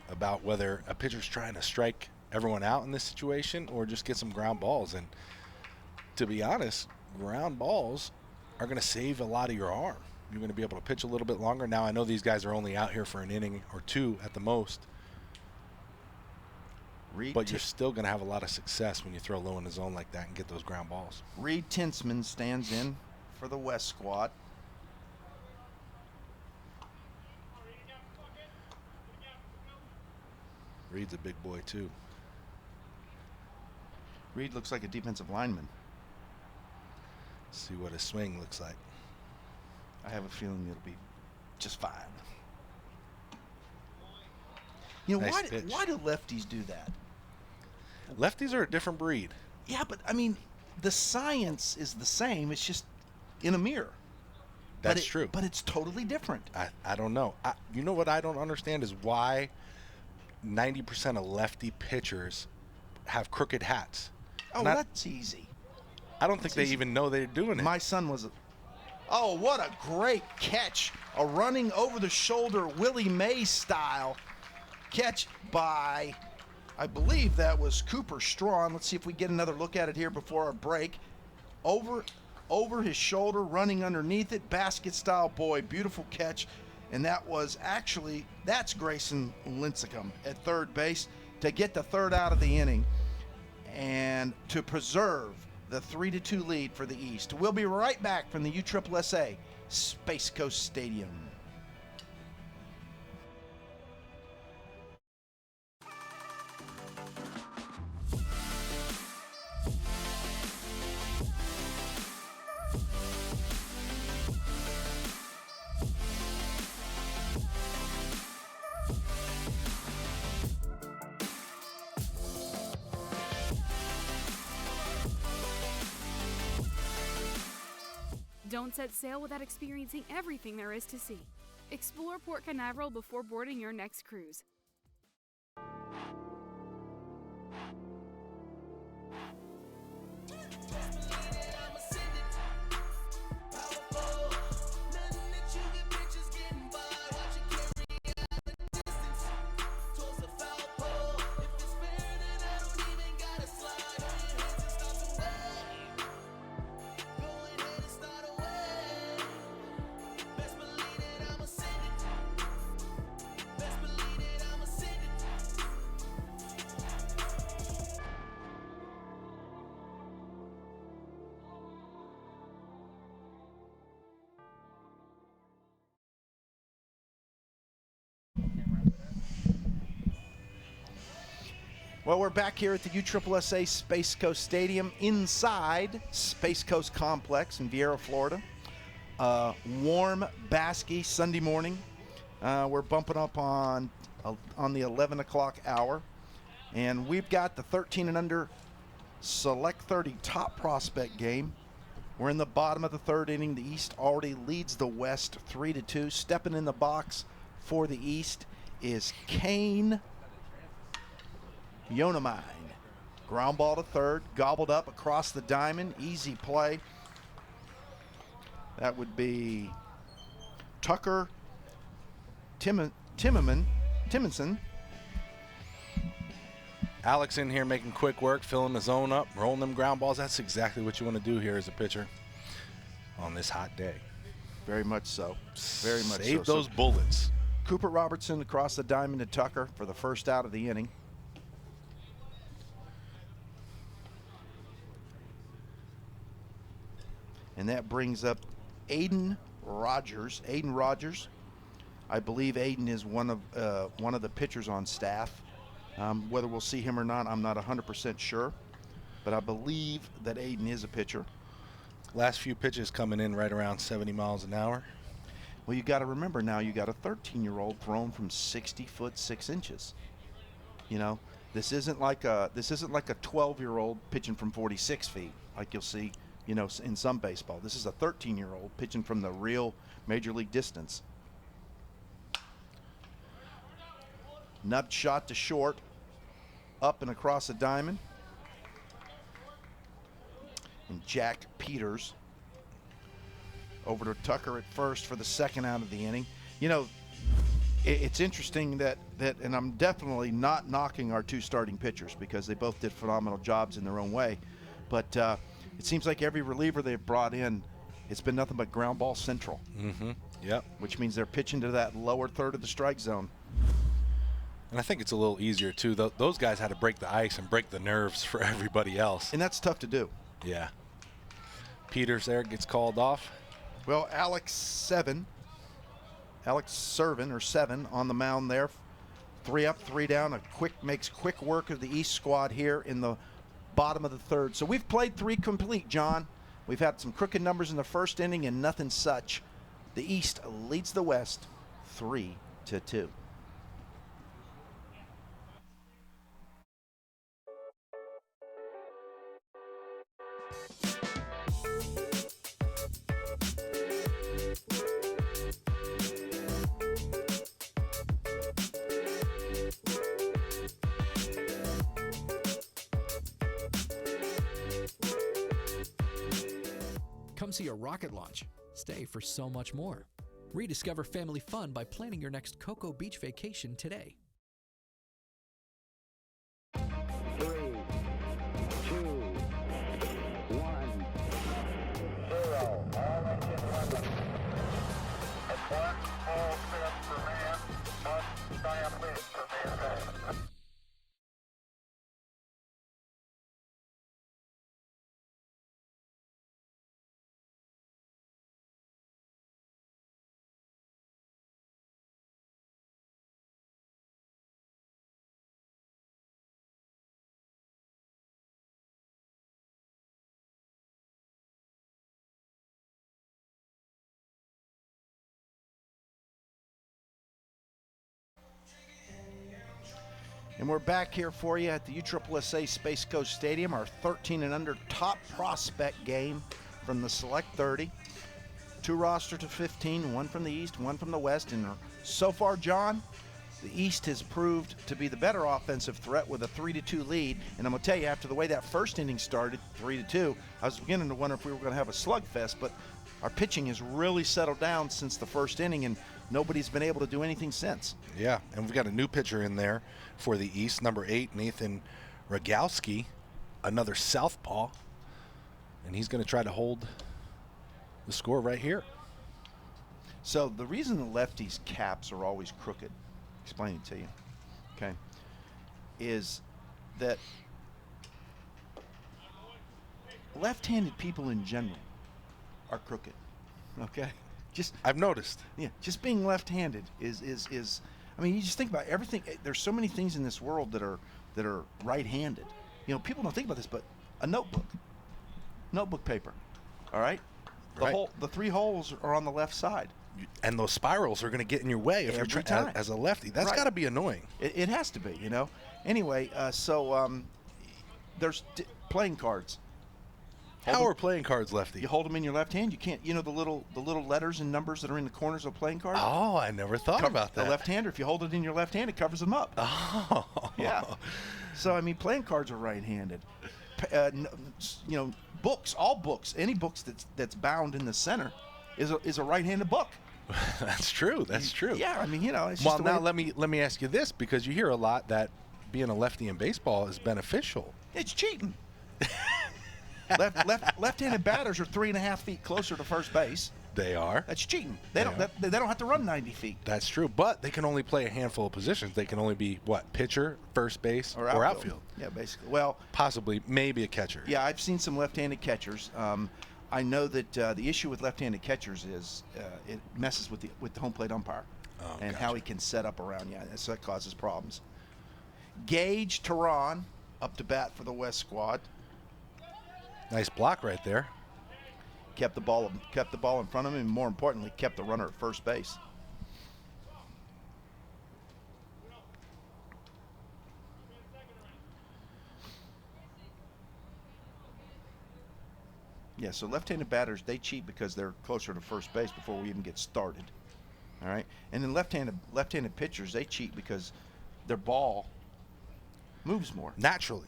about whether a pitcher's trying to strike everyone out in this situation or just get some ground balls. And to be honest, ground balls are going to save a lot of your arm. You're going to be able to pitch a little bit longer. Now, I know these guys are only out here for an inning or two at the most, but you're still going to have a lot of success when you throw low in the zone like that and get those ground balls. Reed Tinsman stands in for the West squad. Reed's a big boy, too. Reed looks like a defensive lineman. Let's see what his swing looks like. I have a feeling it'll be just fine. You know, Nice why do lefties do that? Lefties are a different breed. Yeah, but I mean, the science is the same. It's just in a mirror. That's true. But it's totally different. I don't know. You know what I don't understand is why 90% of lefty pitchers have crooked hats. Oh, that's easy. I don't think they even know they're doing it. My son was oh, what a great catch. A running over-the-shoulder Willie Mays style catch by, I believe that was Cooper Strawn. Let's see if we get another look at it here before our break. Over his shoulder, running underneath it, basket style. Boy, beautiful catch. And that's Grayson Lincecum at third base to get the third out of the inning and to preserve the 3-2 lead for the East. We'll be right back from the USSSA Space Coast Stadium. Don't set sail without experiencing everything there is to see. Explore Port Canaveral before boarding your next cruise. Well, we're back here at the USSSA Space Coast Stadium inside Space Coast Complex in Viera, Florida. Warm, basky Sunday morning. We're bumping up on the 11 o'clock hour. And we've got the 13 and under Select 30 top prospect game. We're in the bottom of the third inning. The East already leads the West 3-2. Stepping in the box for the East is Kane Yonemine. Ground ball to third, gobbled up across the diamond. Easy play. That would be Tucker Timonson. Alex in here making quick work, filling the zone up, rolling them ground balls. That's exactly what you want to do here as a pitcher on this hot day. Very much so. Very much so. Save those bullets. Cooper Robertson across the diamond to Tucker for the first out of the inning. And that brings up Aiden Rogers. Aiden Rogers. I believe Aiden is one of the pitchers on staff. Whether we'll see him or not, I'm not 100% sure. But I believe that Aiden is a pitcher. Last few pitches coming in right around 70 miles an hour. Well, you got to remember now you got a 13-year-old thrown from 60 foot 6 inches. You know, this isn't like a 12-year-old pitching from 46 feet like you'll see, you know, in some baseball. This is a 13-year-old pitching from the real major league distance. Nub shot to short, up and across the diamond. And Jack Peters over to Tucker at first for the second out of the inning. You know, it's interesting that and I'm definitely not knocking our two starting pitchers because they both did phenomenal jobs in their own way. But it seems like every reliever they've brought in, it's been nothing but ground ball central. Mm-hmm. Yep. Which means they're pitching to that lower third of the strike zone. And I think it's a little easier, too. Those guys had to break the ice and break the nerves for everybody else. And that's tough to do. Yeah. Peters there gets called off. Well, Alex Servin on the mound there. 3 up, 3 down. Makes quick work of the East squad here in the bottom of the third. So we've played 3 complete, John. We've had some crooked numbers in the first inning and nothing such. The East leads the West 3-2. Come see a rocket launch. Stay for so much more. Rediscover family fun by planning your next Cocoa Beach vacation today. 3, 2, 1, 0. All engine running. It's one small step for man, one giant leap for mankind. And we're back here for you at the USSSA Space Coast Stadium, our 13 and under top prospect game from the Select 30. 2 roster to 15, 1 from the East, 1 from the West. And so far, John, the East has proved to be the better offensive threat with a 3-2 lead. And I'm going to tell you, after the way that first inning started, 3-2, I was beginning to wonder if we were going to have a slugfest. But our pitching has really settled down since the first inning, and nobody's been able to do anything since. Yeah, and we've got a new pitcher in there for the East, number 8, Nathan Rogowski, another southpaw. And he's going to try to hold the score right here. So the reason the lefties' caps are always crooked, explain it to you, okay, is that left-handed people in general are crooked, okay? I've noticed. Yeah, just being left-handed is I mean, you just think about everything. There's so many things in this world that are right-handed. You know, people don't think about this, but a notebook paper, all right? The 3 holes are on the left side. And those spirals are going to get in your way if Every you're time. as a lefty. That's Right. got to be annoying. It has to be, you know. Anyway, there's playing cards. How are playing cards lefty? You hold them in your left hand. You can't, you know, the little letters and numbers that are in the corners of playing cards. Oh, I never thought about that. The left-hander, if you hold it in your left hand, it covers them up. Oh. Yeah. So I mean, playing cards are right-handed. You know, books, all books, any books that's bound in the center is a right-handed book. That's true. That's true. Yeah, I mean, you know, it's Well, just the now way let me ask you this, because you hear a lot that being a lefty in baseball is beneficial. it's cheating. Left-handed batters are 3.5 feet closer to first base. They are. That's cheating. They don't have to run 90 feet. That's true, but they can only play a handful of positions. They can only be pitcher, first base, or outfield. Yeah, basically. Well, Possibly, maybe a catcher. yeah, I've seen some left-handed catchers. I know that the issue with left-handed catchers is it messes with the home plate umpire and how he can set up around you. So that causes problems. Gage Tehran up to bat for the West squad. Nice block right there. Kept the ball in front of him, and more importantly, kept the runner at first base. Yeah, so left-handed batters, they cheat because they're closer to first base before we even get started. All right? And then left-handed pitchers, they cheat because their ball moves more. Naturally.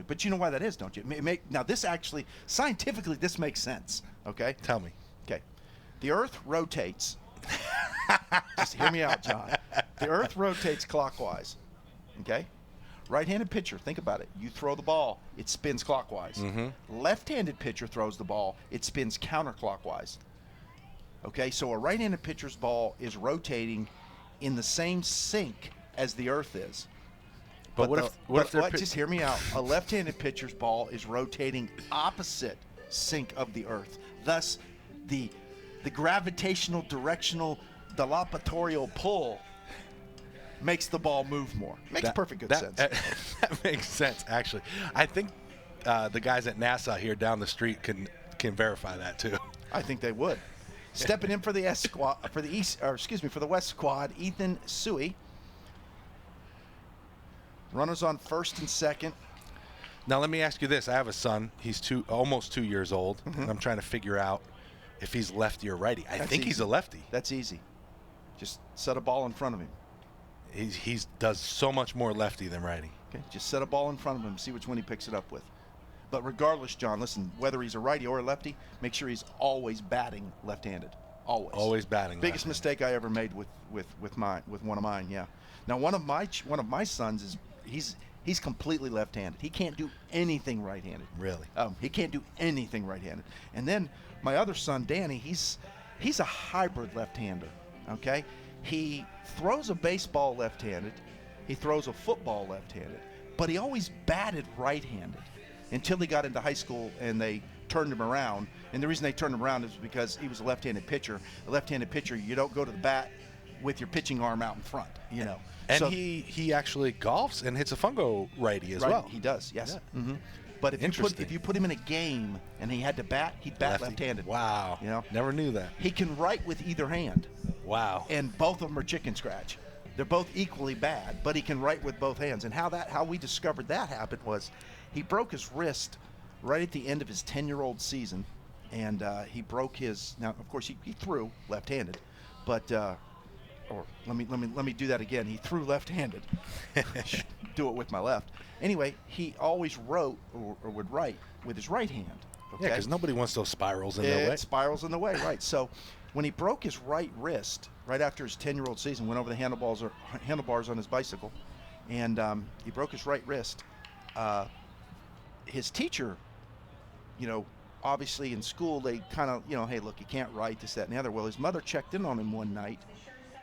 But you know why that is, don't you? Now, this actually, scientifically, this makes sense, okay? Tell me. Okay. The Earth rotates. Just hear me out, John. The Earth rotates clockwise, okay? Right-handed pitcher, think about it. You throw the ball, it spins clockwise. Mm-hmm. Left-handed pitcher throws the ball, it spins counterclockwise. Okay, so a right-handed pitcher's ball is rotating in the same sync as the Earth is. But what if just hear me out. A left-handed pitcher's ball is rotating opposite sync of the Earth. Thus, the gravitational directional dilapatorial pull makes the ball move more. Makes perfect good sense. That makes sense, actually. I think the guys at NASA here down the street can verify that too. I think they would. Stepping in for the for the West squad, Ethan Suey. Runners on first and second. Now let me ask you this: I have a son. He's almost 2 years old, and I'm trying to figure out if he's lefty or righty. I think he's a lefty. That's easy. Just set a ball in front of him. He does so much more lefty than righty. Okay, just set a ball in front of him, see which one he picks it up with. But regardless, John, listen, whether he's a righty or a lefty, make sure he's always batting left-handed. Always. Always batting. Biggest mistake I ever made with one of mine. Yeah. Now one of my sons is he's completely left-handed. He can't do anything right-handed. Really? He can't do anything right-handed. And then my other son, Danny, he's a hybrid left-hander. Okay. He throws a baseball left-handed. He throws a football left-handed. But he always batted right-handed until he got into high school and they turned him around. And the reason they turned him around is because he was a left-handed pitcher. A left-handed pitcher, you don't go to the bat with your pitching arm out in front, you know. And so, he actually golfs and hits a fungo righty as well. He does, yes. Yeah. Mm-hmm. But if you put him in a game and he had to bat, he'd bat left-handed. Wow. You know, never knew that. He can write with either hand. Wow. And both of them are chicken scratch. They're both equally bad, but he can write with both hands. And how we discovered that happened was he broke his wrist right at the end of his 10-year-old season, and he broke his. Now, of course, he threw left-handed, but or let me do that again. He threw left-handed. Do it with my left. Anyway, he always wrote or would write with his right hand. Okay? Yeah, because nobody wants those spirals in their way. It spirals in the way, right? So when he broke his right wrist right after his 10-year-old season, went over the handlebars on his bicycle, and he broke his right wrist. His teacher, obviously in school they kind of, hey, look, you can't write this, that, and the other. Well, his mother checked in on him one night,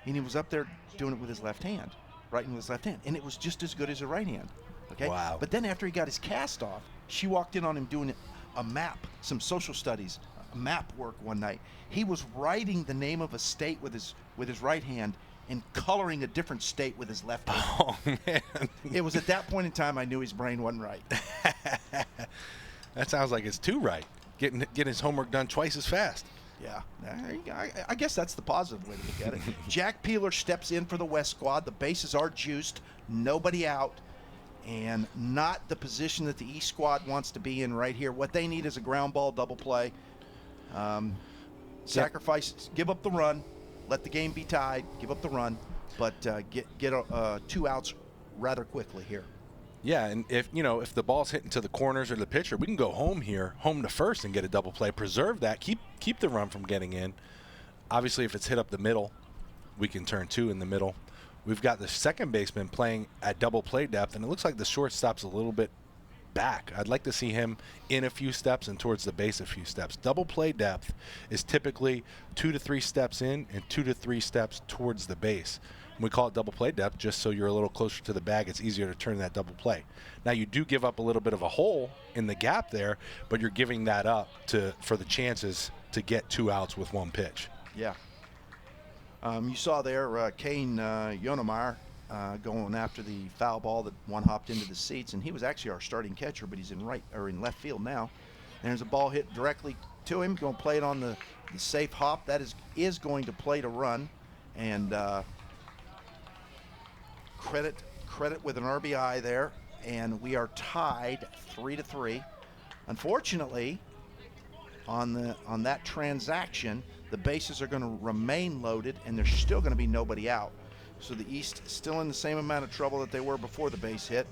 and he was up there doing it with his left hand, writing with his left hand, and it was just as good as his right hand. Okay. Wow. But then after he got his cast off, she walked in on him doing a map, some social studies, map work one night. He was writing the name of a state with his right hand and coloring a different state with his left hand. Oh, man. It was at that point in time I knew his brain wasn't right. That sounds like it's too right. Getting his homework done twice as fast. Yeah, I guess that's the positive way to look at it. Jack Peeler steps in for the West squad. The bases are juiced, nobody out, and not the position that the East squad wants to be in right here. What they need is a ground ball double play. Sacrifice, give up the run, let the game be tied, give up the run, but get 2 outs rather quickly here. Yeah, and if the ball's hitting to the corners or the pitcher, we can go home to first and get a double play. Preserve that, keep the run from getting in. Obviously, if it's hit up the middle, we can turn 2 in the middle. We've got the second baseman playing at double play depth, and it looks like the shortstop's a little bit back. I'd like to see him in a few steps and towards the base a few steps. Double play depth is typically 2 to 3 steps in and 2 to 3 steps towards the base. We call it double play depth just so you're a little closer to the bag. It's easier to turn that double play. Now, you do give up a little bit of a hole in the gap there, but you're giving that up for the chances to get 2 outs with 1 pitch. Yeah. You saw there Kane Yonemeyer going after the foul ball that one hopped into the seats, and he was actually our starting catcher, but he's in left field now. There's a ball hit directly to him. Going to play it on the safe hop. That is going to play to run, and credit with an RBI there, and we are tied 3-3. Unfortunately, on that transaction, the bases are going to remain loaded, and there's still going to be nobody out. So the East still in the same amount of trouble that they were before the base hit,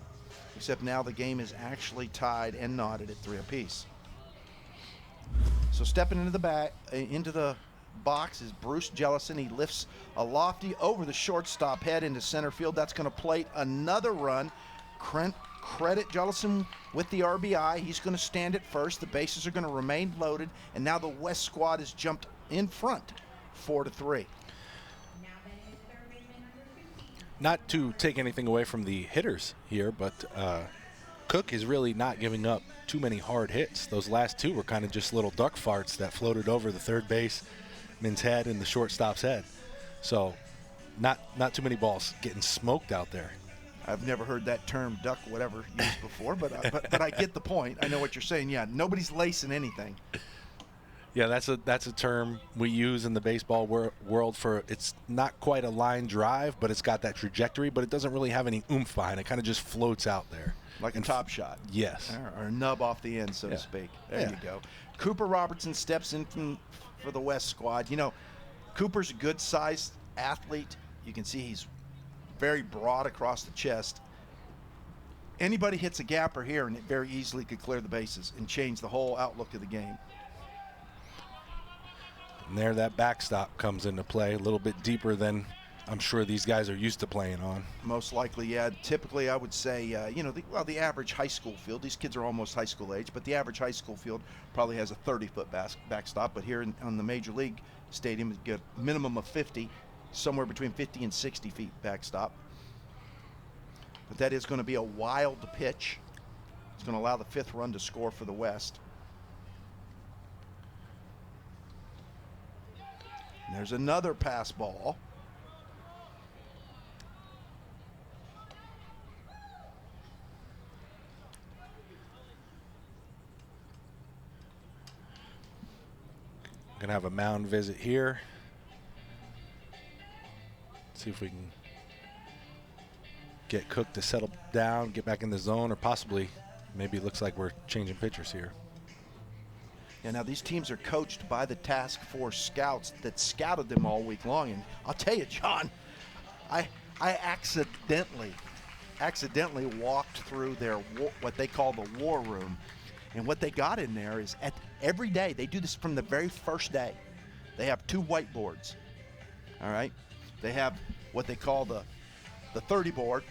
except now the game is actually tied and knotted at 3 apiece. So stepping into the box is Bruce Jellison. He lifts a lofty over the shortstop head into center field. That's going to plate another run. Credit Jellison with the RBI. He's going to stand at first. The bases are going to remain loaded, and now the West squad has jumped in front 4-3. Not to take anything away from the hitters here, but Cook is really not giving up too many hard hits. Those last 2 were kind of just little duck farts that floated over the third baseman's head and the shortstop's head. So not too many balls getting smoked out there. I've never heard that term duck whatever used before, but I get the point. I know what you're saying. Yeah, nobody's lacing anything. Yeah, that's a term we use in the baseball world for, it's not quite a line drive, but it's got that trajectory, but it doesn't really have any oomph behind it. It kind of just floats out there. Like a top shot. Yes. Or a nub off the end, so to speak. There you go. Cooper Robertson steps in for the West squad. Cooper's a good-sized athlete. You can see he's very broad across the chest. Anybody hits a gapper here, and it very easily could clear the bases and change the whole outlook of the game. And there that backstop comes into play, a little bit deeper than I'm sure these guys are used to playing on. Most likely, yeah. Typically, I would say, the average high school field, these kids are almost high school age, but the average high school field probably has a 30-foot backstop. But here on the Major League Stadium, you get a minimum of 50, somewhere between 50 and 60 feet backstop. But that is going to be a wild pitch. It's going to allow the 5th run to score for the West. And there's another pass ball. Gonna have a mound visit here. See if we can get Cook to settle down, get back in the zone, or possibly maybe it looks like we're changing pitchers here. And now these teams are coached by the task force scouts that scouted them all week long. And I'll tell you, John, I accidentally walked through their what they call the war room. And what they got in there is every day, they do this from the very first day. They have 2 whiteboards, all right? They have what they call the 30 board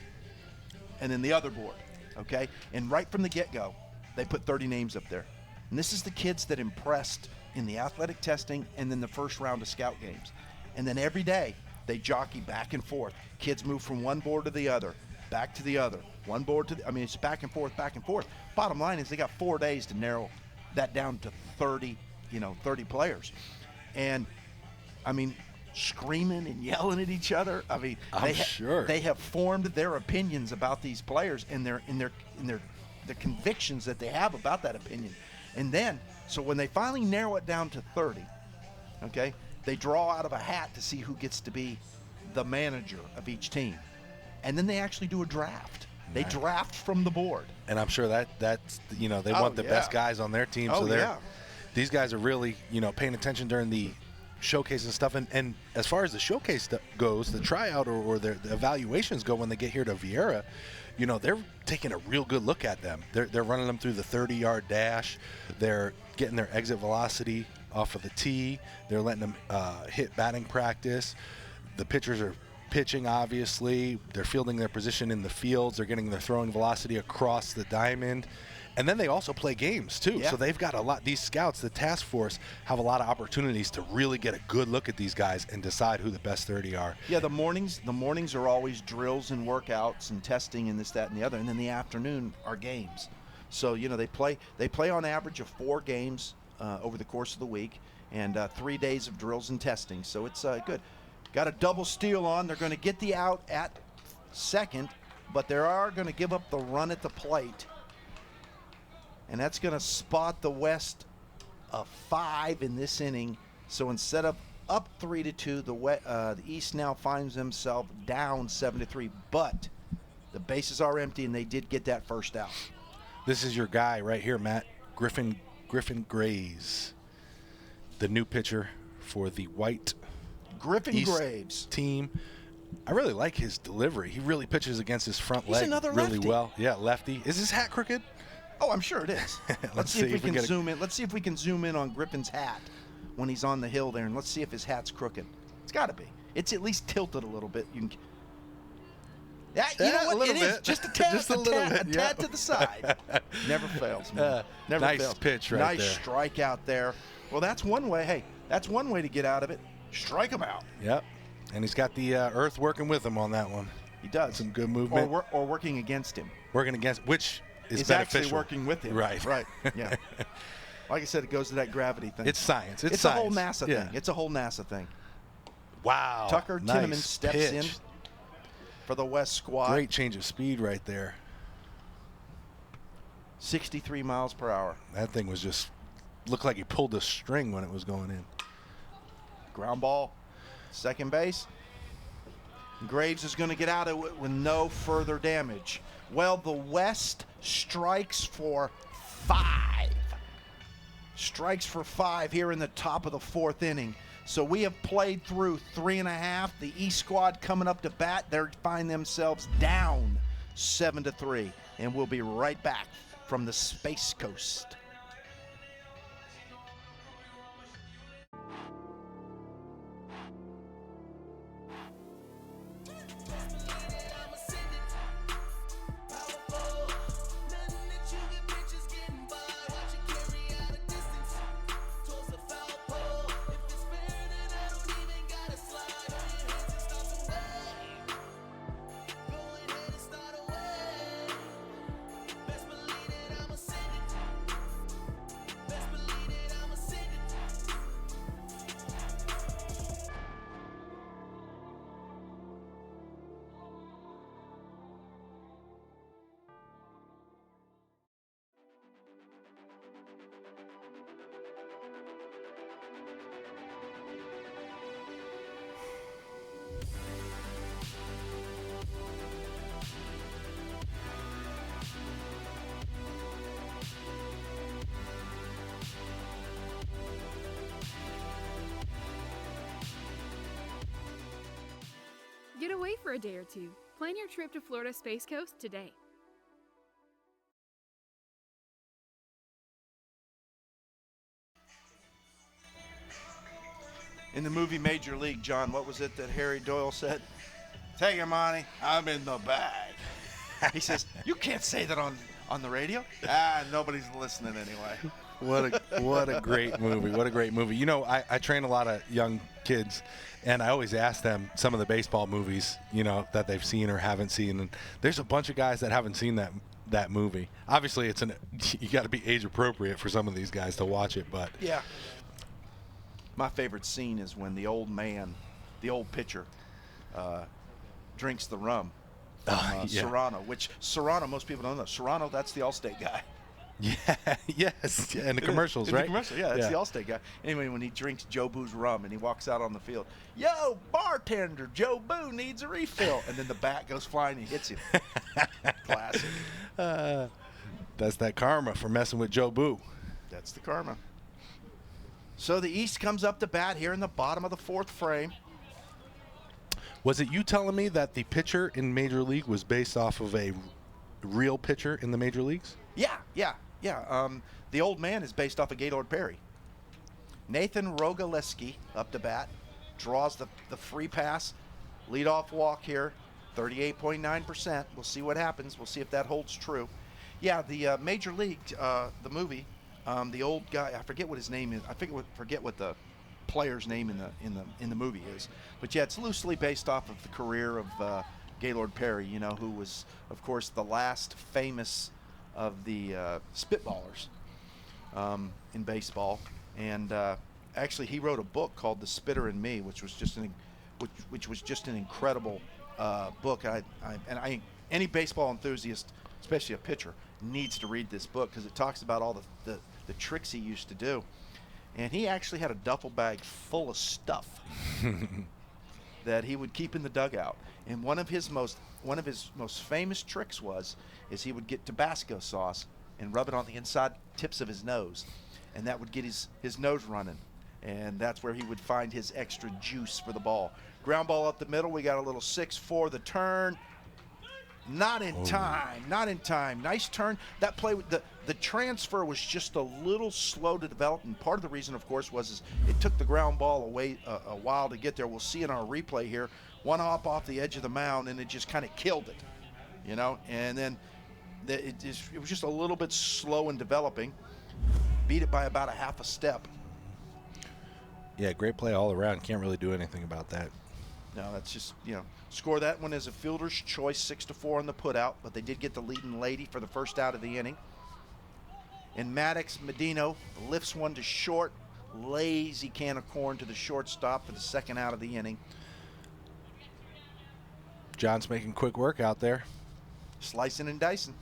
and then the other board, okay? And right from the get-go, they put 30 names up there. And this is the kids that impressed in the athletic testing and then the first round of scout games. And then every day, they jockey back and forth. Kids move from one board to the other, back to the other, one board to the, I mean, it's back and forth, back and forth. Bottom line is they got 4 days to narrow that down to 30 players. And, I mean, screaming and yelling at each other. I mean, they have formed their opinions about these players and the convictions that they have about that opinion. And then, so when they finally narrow it down to 30, okay, they draw out of a hat to see who gets to be the manager of each team. And then they actually do a draft. They draft from the board. And I'm sure that's they want the best guys on their team. So these guys are really, paying attention during the showcase and stuff. And as far as the showcase goes, the tryout or the evaluations go when they get here to Viera, they're taking a real good look at them. They're running them through the 30-yard dash. They're getting their exit velocity off of the tee. They're letting them hit batting practice. The pitchers are pitching, obviously. They're fielding their position in the fields. They're getting their throwing velocity across the diamond. And then they also play games, too. Yeah. So they've got a lot. These scouts, the task force, have a lot of opportunities to really get a good look at these guys and decide who the best 30 are. Yeah, the mornings are always drills and workouts and testing and this, that, and the other. And then the afternoon are games. So, they play on average of 4 games over the course of the week and 3 days of drills and testing. So it's good. Got a double steal on. They're going to get the out at second, but they are going to give up the run at the plate. And that's going to spot the West a 5 in this inning. So instead of up 3-2, the East now finds themselves down 7-3. But the bases are empty, and they did get that first out. This is your guy right here, Matt. Griffin Graves, the new pitcher for the White East Graves team. I really like his delivery. He really pitches against his front leg really lefty. well. Yeah, lefty. Is his hat crooked? Oh, I'm sure it is. Let's see if we can zoom in. Let's see if we can zoom in on Griffin's hat when he's on the hill there, and let's see if his hat's crooked. It's got to be. It's at least tilted a little bit. You know what? It is just a tad, just a little bit, a tad to the side. Never fails, man. Never nice fails. Pitch right nice there. Nice strikeout there. Well, that's one way. Hey, that's one way to get out of it. Strike him out. Yep. And he's got the earth working with him on that one. He does. Some good movement. Or working against him. Working against, which is He's beneficial. actually working with him. Right. Right. Yeah. Like I said, it goes to that gravity thing. It's science. It's science. a whole NASA Yeah. thing. It's a whole NASA thing. Wow. Tucker nice Tinneman steps pitch. in for the West squad. Great change of speed right there. 63 miles per hour. That thing was just looked like he pulled a string when it was going in. Ground ball, second base. Graves is going to get out of it with no further damage. Well, the West strikes for 5. Strikes for 5 here in the top of the 4th inning. So we have played through 3.5. The East squad coming up to bat. They find themselves down 7-3. And we'll be right back from the Space Coast. away for a day or two? Plan your trip to Florida Space Coast today. In the movie Major League, John, what was it that Harry Doyle said? Take your money. I'm in the bag. He says, you can't say that on the radio. Nobody's listening anyway. What a great movie. What a great movie. You know, I train a lot of young kids, and I always ask them some of the baseball movies, you know, that they've seen or haven't seen. And there's a bunch of guys that haven't seen that movie. Obviously, you got to be age appropriate for some of these guys to watch it, but Yeah. My favorite scene is when the old pitcher, drinks the rum from Serrano, which Serrano, most people don't know. Serrano, that's the Allstate guy. Yeah, yes, in the commercials, In right? the commercial, yeah, that's the Allstate guy. Anyway, when he drinks Joe Boo's rum and he walks out on the field, yo, bartender, Joe Boo needs a refill. And then the bat goes flying and hits him. Classic. That's that karma for messing with Joe Boo. That's the karma. So the East comes up to bat here in the bottom of the fourth frame. Was it you telling me that the pitcher in Major League was based off of a real pitcher in the Major Leagues? Yeah. The old man is based off of Gaylord Perry. Nathan Rogaleski up to bat, draws the free pass, leadoff walk here, 38.9%. We'll see what happens. We'll see if that holds true. Yeah, the Major League, the movie, the old guy, I forget what his name is. I forget what the player's name in the movie is. But yeah, it's loosely based off of the career of Gaylord Perry, you know, who was, of course, the last famous of the spitballers in baseball. And actually, he wrote a book called The Spitter and Me, which was just an incredible book. Any baseball enthusiast, especially a pitcher, needs to read this book because it talks about all the tricks he used to do. And he actually had a duffel bag full of stuff that he would keep in the dugout. And one of his most famous tricks is he would get Tabasco sauce and rub it on the inside tips of his nose, and that would get his nose running. And that's where he would find his extra juice for the ball. Ground ball up the middle. We got a little 6-4 the turn. Not in time. Nice turn. That play, the transfer was just a little slow to develop, and part of the reason, of course, was it took the ground ball away a while to get there. We'll see in our replay here. One hop off the edge of the mound, and it just kind of killed it, you know. And then it was just a little bit slow in developing. Beat it by about a half a step. Yeah, great play all around. Can't really do anything about that. No, that's just, you know, score that one as a fielder's choice, 6-4 on the putout, but they did get the leading lady for the first out of the inning. And Maddox Medino lifts one to short, lazy can of corn to the shortstop for the second out of the inning. John's making quick work out there. Slicing and dicing.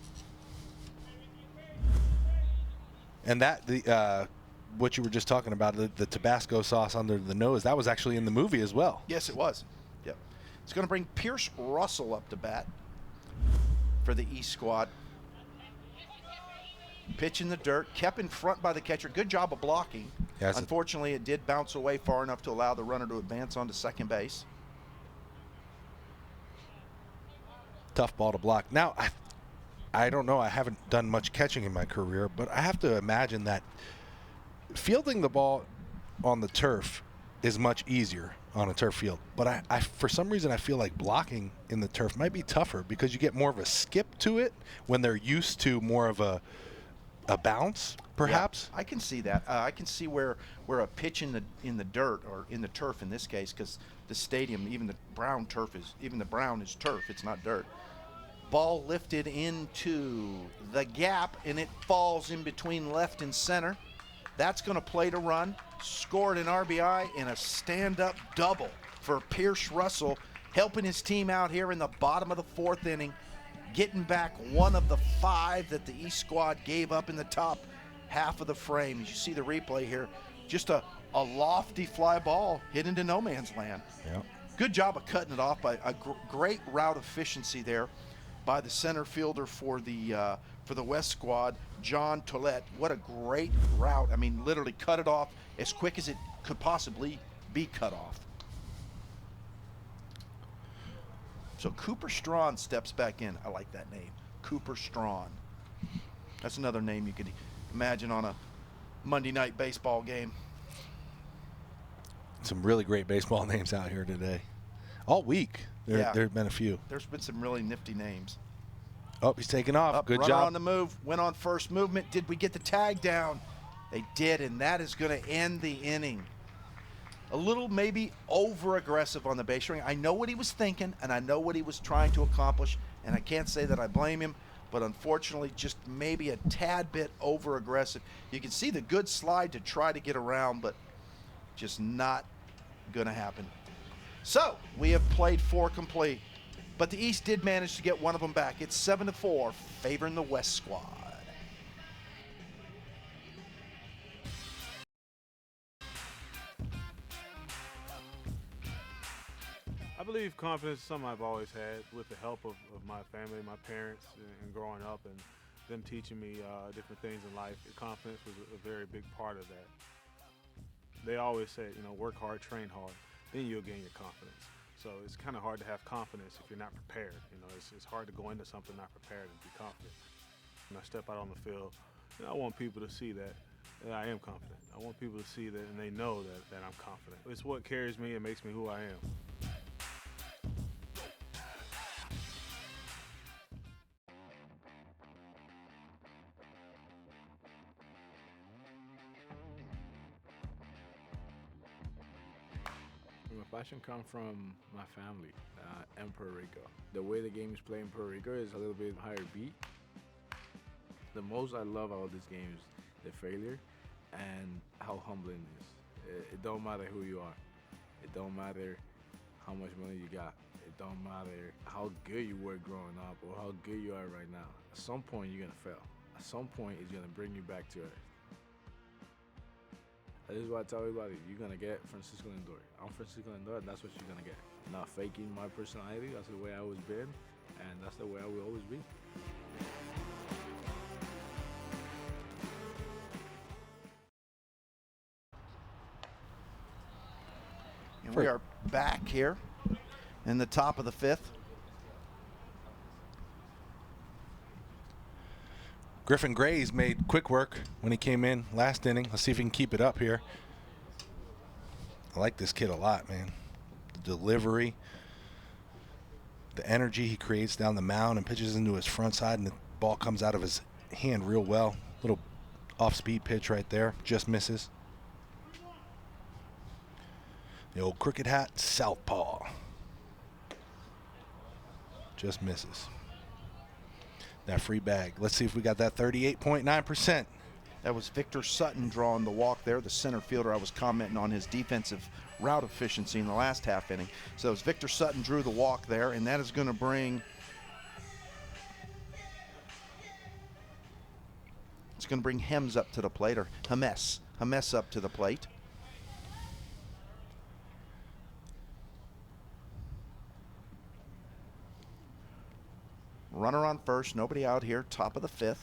And that, what you were just talking about, the Tabasco sauce under the nose, that was actually in the movie as well. Yes, it was. Yep. It's going to bring Pierce Russell up to bat for the East squad. Pitch in the dirt, kept in front by the catcher. Good job of blocking. Yes. Unfortunately, it did bounce away far enough to allow the runner to advance onto second base. Tough ball to block. Now, I don't know. I haven't done much catching in my career, but I have to imagine that fielding the ball on the turf is much easier on a turf field. But I for some reason, I feel like blocking in the turf might be tougher because you get more of a skip to it when they're used to more of a bounce, perhaps. Yeah, I can see that. I can see where a pitch in the dirt, or in the turf in this case, because the stadium, even the brown is turf. It's not dirt. Ball lifted into the gap, and it falls in between left and center. That's going to play to run. Scored an RBI and a stand-up double for Pierce Russell, helping his team out here in the bottom of the fourth inning, getting back one of the 5 that the East squad gave up in the top half of the frame. As you see the replay here, just a lofty fly ball hit into no man's land. Yeah. Good job of cutting it off by a great route efficiency there by the center fielder for the West squad, John Tollett. What a great route. I mean, literally cut it off as quick as it could possibly be cut off. So Cooper Strawn steps back in. I like that name, Cooper Strawn. That's another name you could imagine on a Monday night baseball game. Some really great baseball names out here today. All week, there have been a few. There's been some really nifty names. Oh, he's taking off. Good runner job. on the move. Went on first movement. Did we get the tag down? They did, and that is going to end the inning. A little maybe over-aggressive on the base running. I know what he was thinking, and I know what he was trying to accomplish, and I can't say that I blame him, but unfortunately just maybe a tad bit over-aggressive. You can see the good slide to try to get around, but just not going to happen. So we have played 4 complete, but the East did manage to get one of them back. It's 7-4, favoring the West squad. I believe confidence is something I've always had with the help of my family, my parents, and growing up, and them teaching me different things in life. Confidence was a very big part of that. They always said, work hard, train hard, then you'll gain your confidence. So it's kind of hard to have confidence if you're not prepared. It's hard to go into something not prepared and be confident. When I step out on the field, I want people to see that I am confident. I want people to see that, and they know that I'm confident. It's what carries me and makes me who I am. My passion comes from my family and Puerto Rico. The way the game is played in Puerto Rico is a little bit higher beat. The most I love about this game is the failure and how humbling it is. It don't matter who you are. It don't matter how much money you got. It don't matter how good you were growing up or how good you are right now. At some point, you're going to fail. At some point, it's going to bring you back to earth. That is what I tell everybody. You're going to get Francisco Lindor. I'm Francisco Lindor, and that's what you're going to get. Not faking my personality. That's the way I always been, and that's the way I will always be. And we are back here in the top of the 5th. Griffin Grays made quick work when he came in last inning. Let's see if he can keep it up here. I like this kid a lot, man. The delivery, the energy he creates down the mound and pitches into his front side, and the ball comes out of his hand real well. Little off-speed pitch right there. Just misses. The old cricket hat, southpaw. Just misses. That free bag. Let's see if we got that 38.9%. That was Victor Sutton drawing the walk there, the center fielder. I was commenting on his defensive route efficiency in the last half inning. So it was Victor Sutton drew the walk there, and that is going to bring Hems up to the plate, or James up to the plate. Runner on first, nobody out here, top of the 5th.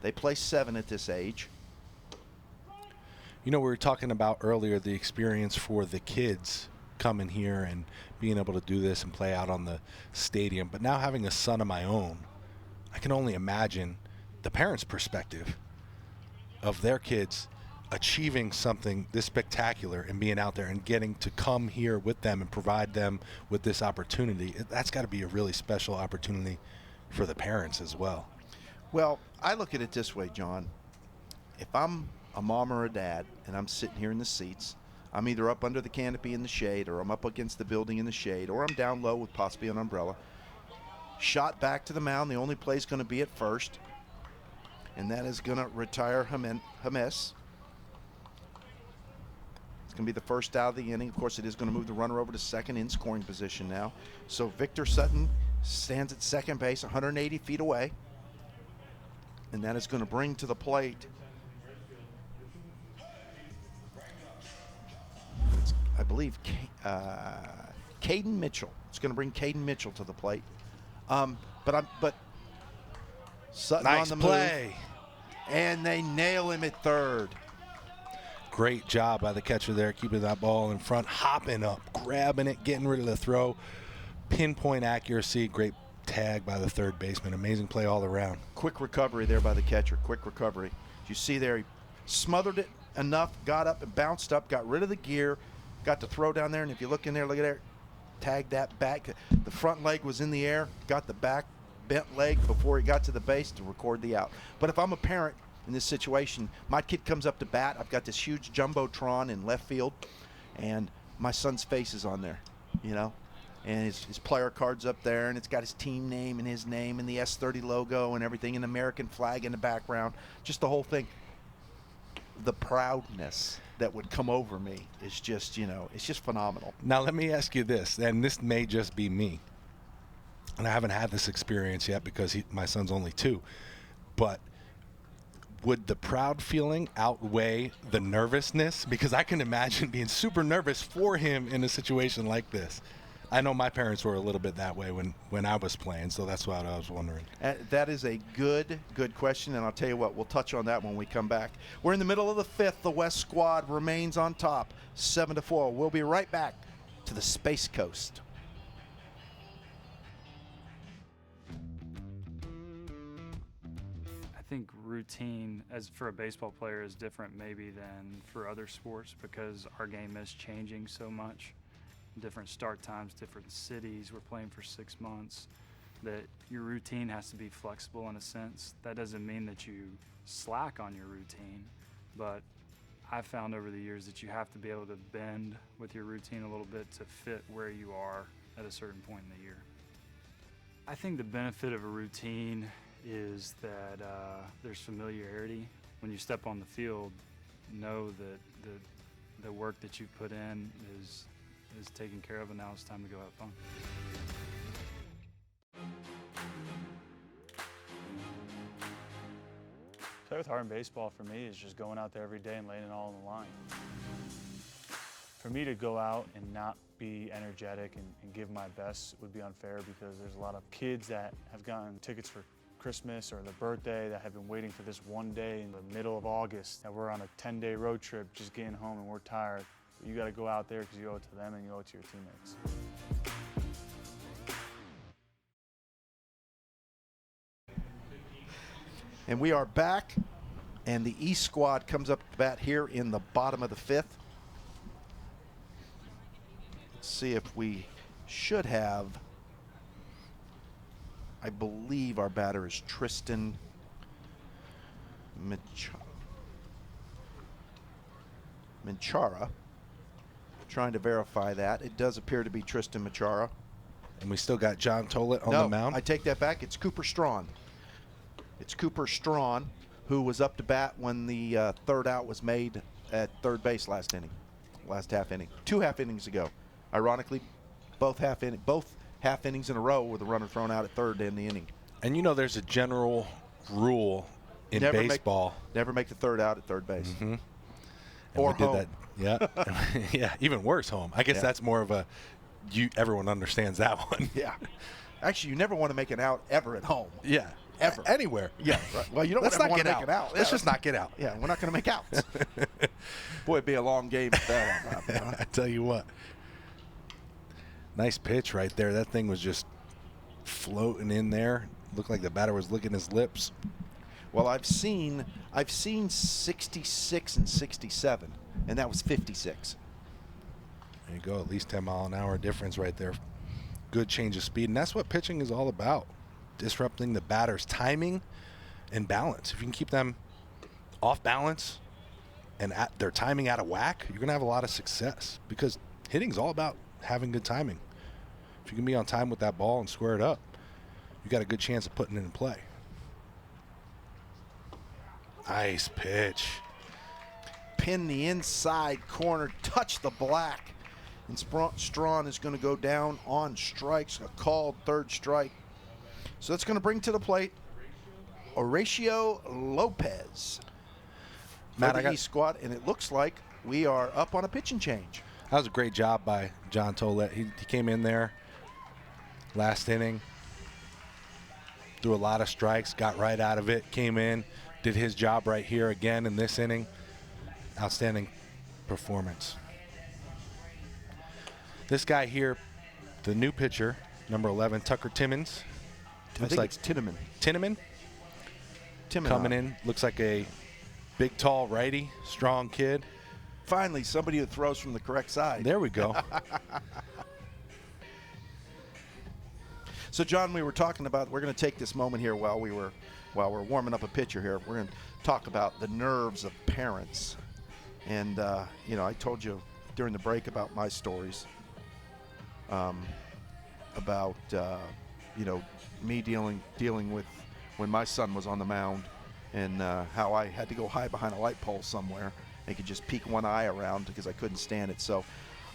They play 7 at this age. We were talking about earlier the experience for the kids coming here and being able to do this and play out on the stadium. But now having a son of my own, I can only imagine the parents' perspective of their kids achieving something this spectacular and being out there and getting to come here with them and provide them with this opportunity. That's got to be a really special opportunity for the parents as well. Well, I look at it this way, John. If I'm a mom or a dad and I'm sitting here in the seats, I'm either up under the canopy in the shade, or I'm up against the building in the shade, or I'm down low with possibly an umbrella. Shot back to the mound, the only play is going to be at first, and that is going to retire James. It's going to be the first out of the inning. Of course, it is going to move the runner over to second in scoring position now. So Victor Sutton stands at second base, 180 feet away. And that is going to bring to the plate, I believe, Caden Mitchell. It's going to bring Caden Mitchell to the plate. But Sutton nice on the play. Move, and they nail him at third. Great job by the catcher there, keeping that ball in front, hopping up, grabbing it, getting rid of the throw. pinpoint accuracy, great tag by the third baseman. Amazing play all around. Quick recovery there by the catcher. Quick recovery. You see there, he smothered it enough, got up and bounced up, got rid of the gear, got to throw down there, and if you look in there, look at there, tagged that back. The front leg was in the air, got the back bent leg before he got to the base to record the out. But if I'm a parent in this situation, my kid comes up to bat, I've got this huge jumbotron in left field, and my son's face is on there, you know, and his player card's up there, and it's got his team name and his name and the S30 logo and everything, and the American flag in the background, just the whole thing. The proudness that would come over me is just, you know, it's just phenomenal. Now let me ask you this, and this may just be me, and I haven't had this experience yet because my son's only 2, but would the proud feeling outweigh the nervousness? Because I can imagine being super nervous for him in a situation like this. I know my parents were a little bit that way when I was playing, so that's what I was wondering. That is a good question, and I'll tell you what, we'll touch on that when we come back. We're in the middle of the 5th. The West squad remains on top, 7-4. We'll be right back to the Space Coast. I think routine as for a baseball player is different maybe than for other sports because our game is changing so much. Different start times, different cities. We're playing for 6 months. That your routine has to be flexible in a sense. That doesn't mean that you slack on your routine, but I've found over the years that you have to be able to bend with your routine a little bit to fit where you are at a certain point in the year. I think the benefit of a routine is that there's familiarity. When you step on the field, know that the work that you put in is taken care of, and now it's time to go have fun. Play with heart in baseball for me is just going out there every day and laying it all on the line. For me to go out and not be energetic and give my best would be unfair because there's a lot of kids that have gotten tickets for Christmas or their birthday that have been waiting for this one day in the middle of August, that we're on a 10-day road trip just getting home and we're tired. You got to go out there because you owe it to them and you owe it to your teammates. And we are back, and the East squad comes up to bat here in the bottom of the 5th. Let's see if we should have, I believe our batter is Tristan Minchara. Trying to verify that. It does appear to be Tristan Machara. And we still got John Tollett on the mound. I take that back. It's Cooper Strawn. It's Cooper Strawn, who was up to bat when the third out was made at third base last half inning. 2 half innings ago. Ironically, both half innings in a row with a runner thrown out at third to end the inning. And you know there's a general rule in baseball. Never make the third out at third base. Mm-hmm. Or home. Did that. Yeah. Yeah, even worse, home. I guess that's more of a, everyone understands that one. Yeah. Actually, you never want to make an out ever at home. Yeah. Ever. Anywhere. Yeah. Right. Well, you don't want to make it out. Let's just not get out. Yeah, we're not going to make outs. Boy, it'd be a long game if that happened. Huh? I tell you what. Nice pitch right there. That thing was just floating in there. Looked like the batter was licking his lips. Well, I've seen 66 and 67, and that was 56. There you go. At least 10-mile-an-hour difference right there. Good change of speed, and that's what pitching is all about. Disrupting the batter's timing and balance. If you can keep them off balance and their timing out of whack, you're going to have a lot of success because hitting is all about having good timing. If you can be on time with that ball and square it up, you got a good chance of putting it in play. Nice pitch. Pin the inside corner, touch the black. And Strawn is going to go down on strikes, a called third strike. So that's going to bring to the plate Horacio Lopez for the East squad, and it looks like we are up on a pitching change. That was a great job by John Tollett. He came in there last inning, threw a lot of strikes, got right out of it, came in, did his job right here again in this inning. Outstanding performance. This guy here, the new pitcher, number 11, Tucker Timmons. I think it's Tinneman. Tinneman coming in. Looks like a big, tall righty, strong kid. Finally, somebody who throws from the correct side. There we go. So, John, we were talking about, we're going to take this moment here while we're warming up a pitcher here. We're going to talk about the nerves of parents. And, I told you during the break about my stories about, me dealing with when my son was on the mound and how I had to go hide behind a light pole somewhere and could just peek one eye around because I couldn't stand it. So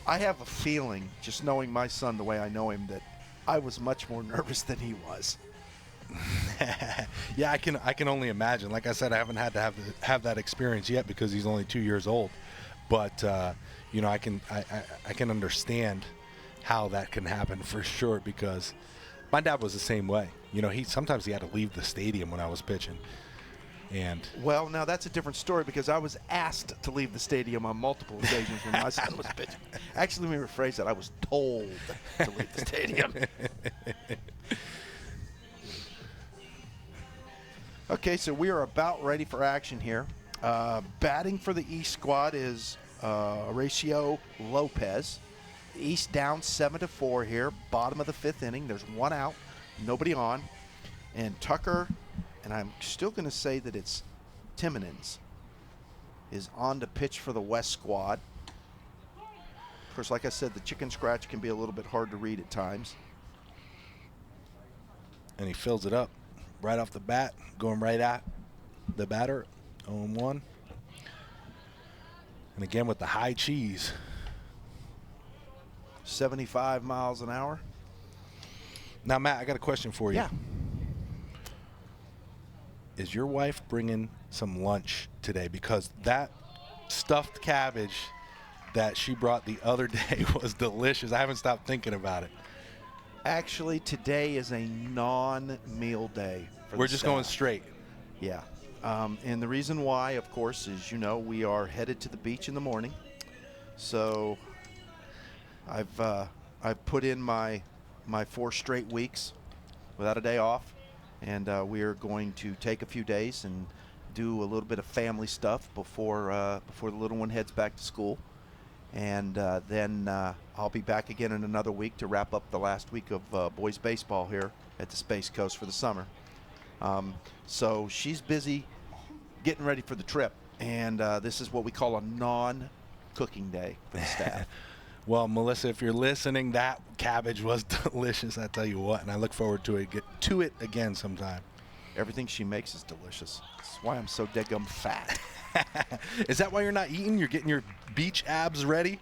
I have a feeling, just knowing my son the way I know him, that I was much more nervous than he was. Yeah, I can only imagine. Like I said, I haven't had to have that experience yet because he's only 2 years old. But I can understand how that can happen for sure because my dad was the same way. Sometimes he had to leave the stadium when I was pitching. And well, now that's a different story because I was asked to leave the stadium on multiple occasions when my son was pitching. Actually, let me rephrase that. I was told to leave the stadium. Okay, so we are about ready for action here. Batting for the East squad is Horacio Lopez. The East down 7-4 here, bottom of the 5th inning. There's one out, nobody on. And Tucker, and I'm still going to say that it's Timonins, is on to pitch for the West squad. Of course, like I said, the chicken scratch can be a little bit hard to read at times. And he fills it up right off the bat, going right at the batter, 0-1. And again with the high cheese. 75 miles an hour. Now, Matt, I got a question for you. Yeah. Is your wife bringing some lunch today? Because that stuffed cabbage that she brought the other day was delicious. I haven't stopped thinking about it. Actually, today is a non-meal day for We're the just staff. going straight. Yeah. And the reason why, of course, is, we are headed to the beach in the morning. So I've put in my 4 straight weeks without a day off. And we are going to take a few days and do a little bit of family stuff before the little one heads back to school. And then I'll be back again in another week to wrap up the last week of boys baseball here at the Space Coast for the summer. So she's busy getting ready for the trip. And this is what we call a non-cooking day for the staff. Well, Melissa, if you're listening, that cabbage was delicious, I tell you what, and I look forward to it again sometime. Everything she makes is delicious. That's why I'm so deggum fat. Is that why you're not eating? You're getting your beach abs ready?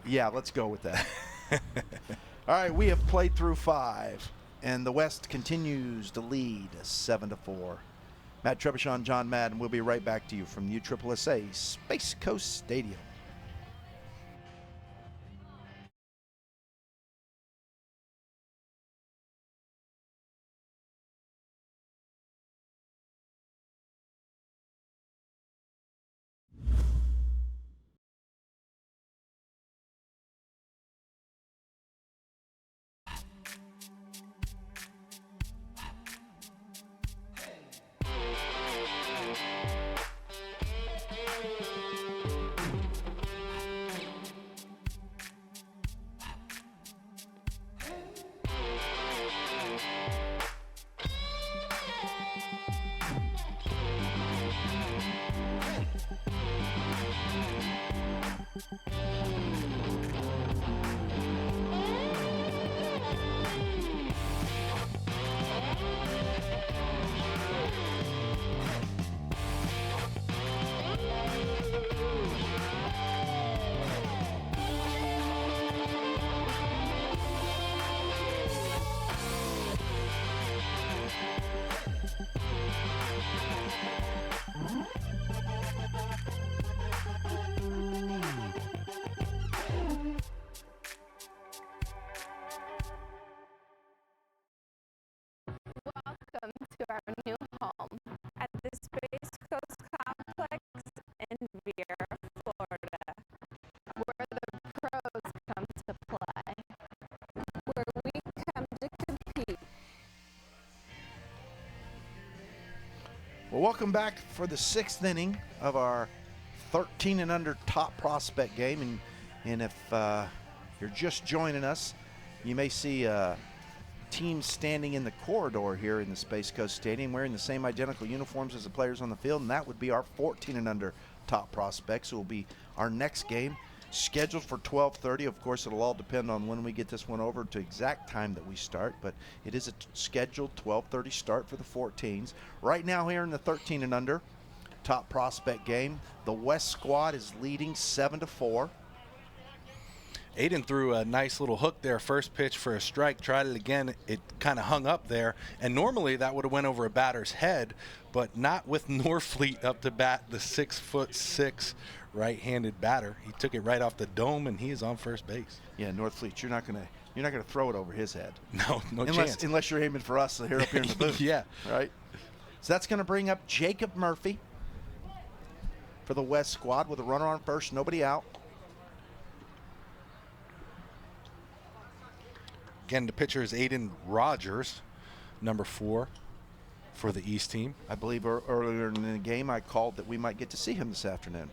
Yeah, let's go with that. All right, we have played through 5, and the West continues to lead 7-4. Matt Trebuchet, John Madden, we'll be right back to you from the USSSA Space Coast Stadium. Welcome to our new home at the Space Coast Complex in Viera, Florida, where the pros come to play, where we come Well, welcome back for the 6th inning of our 13 and under top prospect game. And if you're just joining us, you may see teams standing in the corridor here in the Space Coast Stadium wearing the same identical uniforms as the players on the field, and that would be our 14 and under top prospects. It will be our next game, scheduled for 12:30. Of course, it'll all depend on when we get this one over to exact time that we start, but it is a scheduled 12:30 start for the 14s. Right now here in the 13 and under top prospect game, the West squad is leading 7-4. Aiden threw a nice little hook there, first pitch for a strike, tried it again, it kind of hung up there, and normally that would have went over a batter's head, but not with Norfleet up to bat, the 6'6" right-handed batter. He took it right off the dome, and he is on first base. Yeah, Norfleet, you're not gonna throw it over his head. No chance. Unless you're aiming for us here up here in the booth. Yeah. Right. So that's gonna bring up Jacob Murphy for the West squad with a runner on first, nobody out. Again, the pitcher is Aiden Rogers, number 4 for the East team. I believe earlier in the game I called that we might get to see him this afternoon.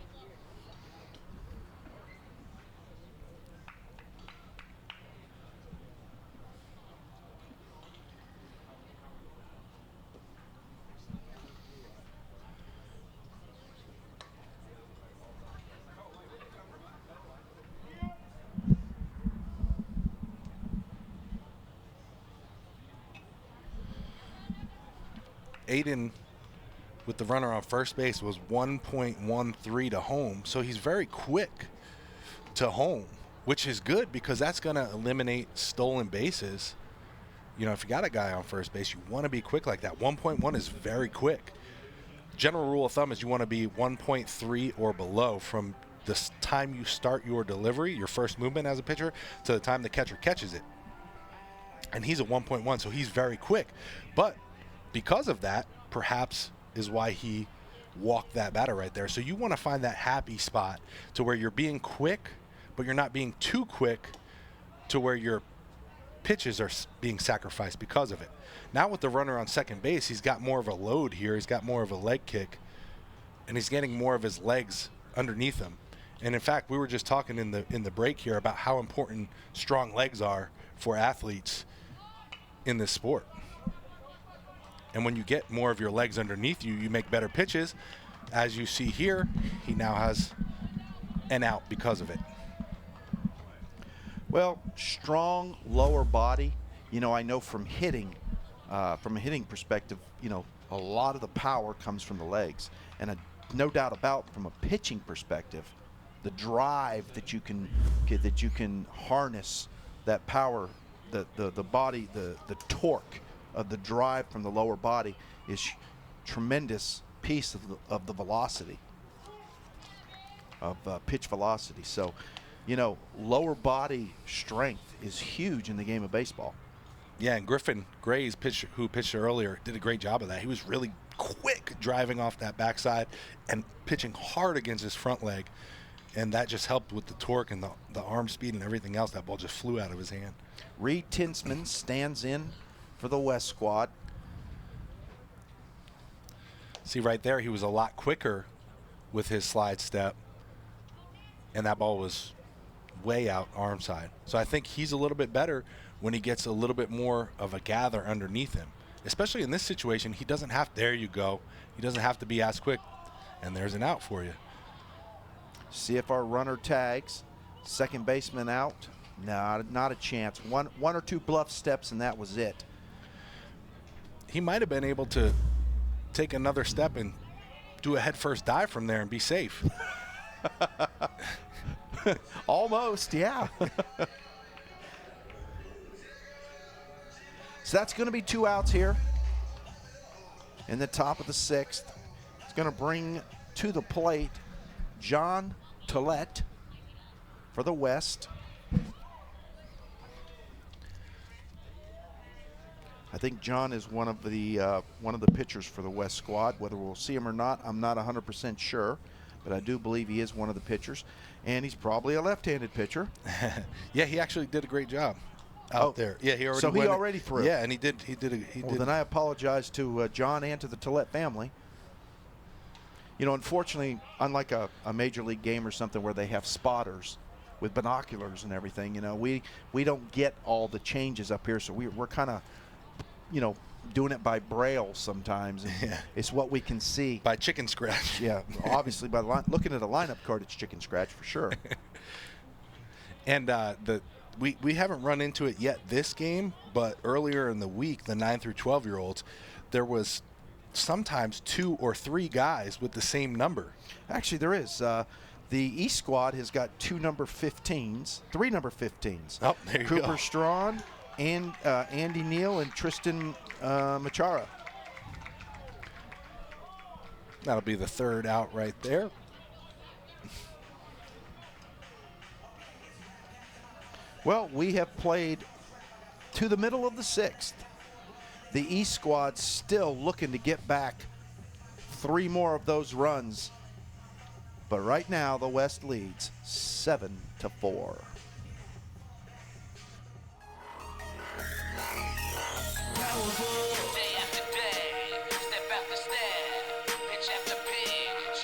Aiden, with the runner on first base, was 1.13 to home, so he's very quick to home, which is good because that's going to eliminate stolen bases. You know, if you got a guy on first base, you want to be quick like that. 1.1 is very quick. General rule of thumb is you want to be 1.3 or below from the time you start your delivery, your first movement as a pitcher, to the time the catcher catches it. And he's at 1.1, so he's very quick. But because of that, perhaps is why he walked that batter right there. So you want to find that happy spot to where you're being quick, but you're not being too quick to where your pitches are being sacrificed because of it. Now with the runner on second base, he's got more of a load here. He's got more of a leg kick, and he's getting more of his legs underneath him. And in fact, we were just talking in the break here about how important strong legs are for athletes in this sport. And when you get more of your legs underneath you, you make better pitches. As you see here, he now has an out because of it. Well, strong lower body. You know, I know from a hitting perspective, you know, a lot of the power comes from the legs. And no doubt about, from a pitching perspective, the drive that you can harness, that power, the body, the torque of the drive from the lower body is tremendous piece of the velocity, of pitch velocity. So, you know, lower body strength is huge in the game of baseball. Yeah, and Griffin Gray's pitcher, who pitched earlier, did a great job of that. He was really quick driving off that backside and pitching hard against his front leg, and that just helped with the torque and the arm speed and everything else. That ball just flew out of his hand. Reed Tinsman stands in for the West squad. See right there, he was a lot quicker with his slide step, and that ball was way out arm side. So I think he's a little bit better when he gets a little bit more of a gather underneath him. Especially in this situation, he doesn't have, there you go, he doesn't have to be as quick, and there's an out for you. See if our runner tags. Second baseman out. No, not a chance. One or two bluff steps, and that was it. He might have been able to take another step and do a headfirst dive from there and be safe. Almost, yeah. So that's going to be 2 outs here in the top of the 6th. It's going to bring to the plate John Tillett for the West. I think John is one of the pitchers for the West squad. Whether we'll see him or not, I'm not 100% sure, but I do believe he is one of the pitchers, and he's probably a left-handed pitcher. Yeah, he actually did a great job out there. Yeah, he already. So he already threw. Yeah, and he did. Then I apologize to John and to the Tillett family. You know, unfortunately, unlike a major league game or something where they have spotters with binoculars and everything, you know, we don't get all the changes up here, so we're kind of, you know, doing it by braille sometimes. And it's what we can see. By chicken scratch. Yeah, obviously by looking at a lineup card, it's chicken scratch for sure. And we haven't run into it yet this game, but earlier in the week, the 9 through 12-year-olds, there was sometimes 2 or 3 guys with the same number. Actually, there is. The East squad has got 2 number 15s, 3 number 15s. Oh, there you Cooper go. Strawn, and Andy Neal, and Tristan Machara. That'll be the 3rd out right there. Well, we have played to the middle of the 6th. The East squad still looking to get back 3 more of those runs. But right now, the West leads 7-4. Day after day, step after step, pitch after pitch.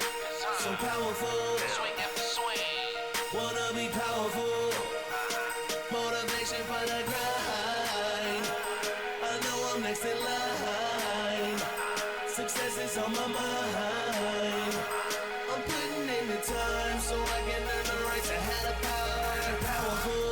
So powerful, swing after swing. Wanna be powerful, motivation for the grind. I know I'm next in line. Success is on my mind. I'm putting in the time so I can earn the right to have the power. Powerful.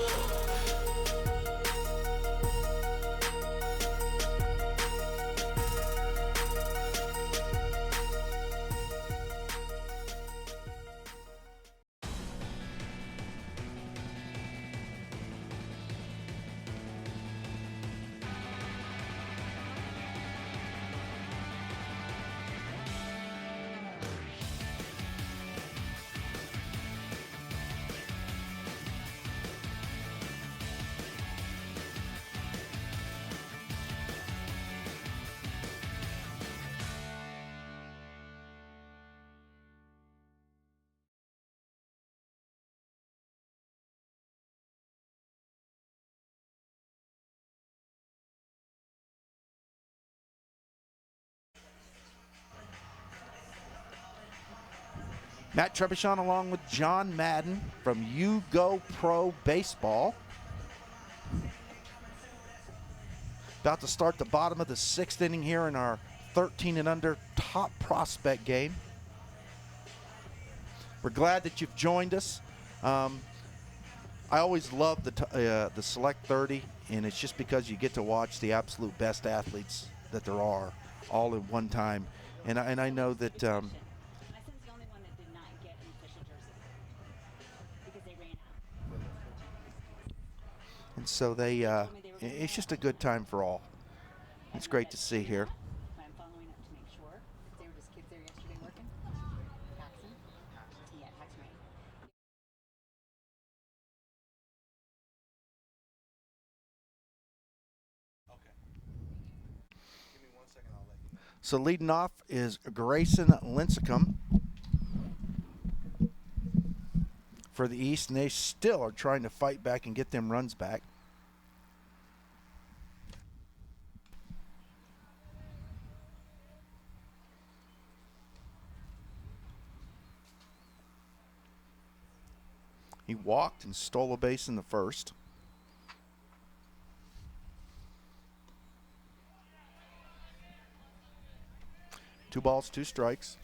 Matt Trebuchet along with John Madden from You Go Pro Baseball. About to start the bottom of the 6th inning here in our 13 and under top prospect game. We're glad that you've joined us. I always love the Select 30, and it's just because you get to watch the absolute best athletes that there are all in one time. And I know that and so it's just a good time for all. It's great to see here. I'm following up to make sure. They were just kids there yesterday working. Taxing? Yeah, tax rate. So leading off is Grayson Lincecum for the East, and they still are trying to fight back and get them runs back. He walked and stole a base in the first. Two balls, 2 strikes.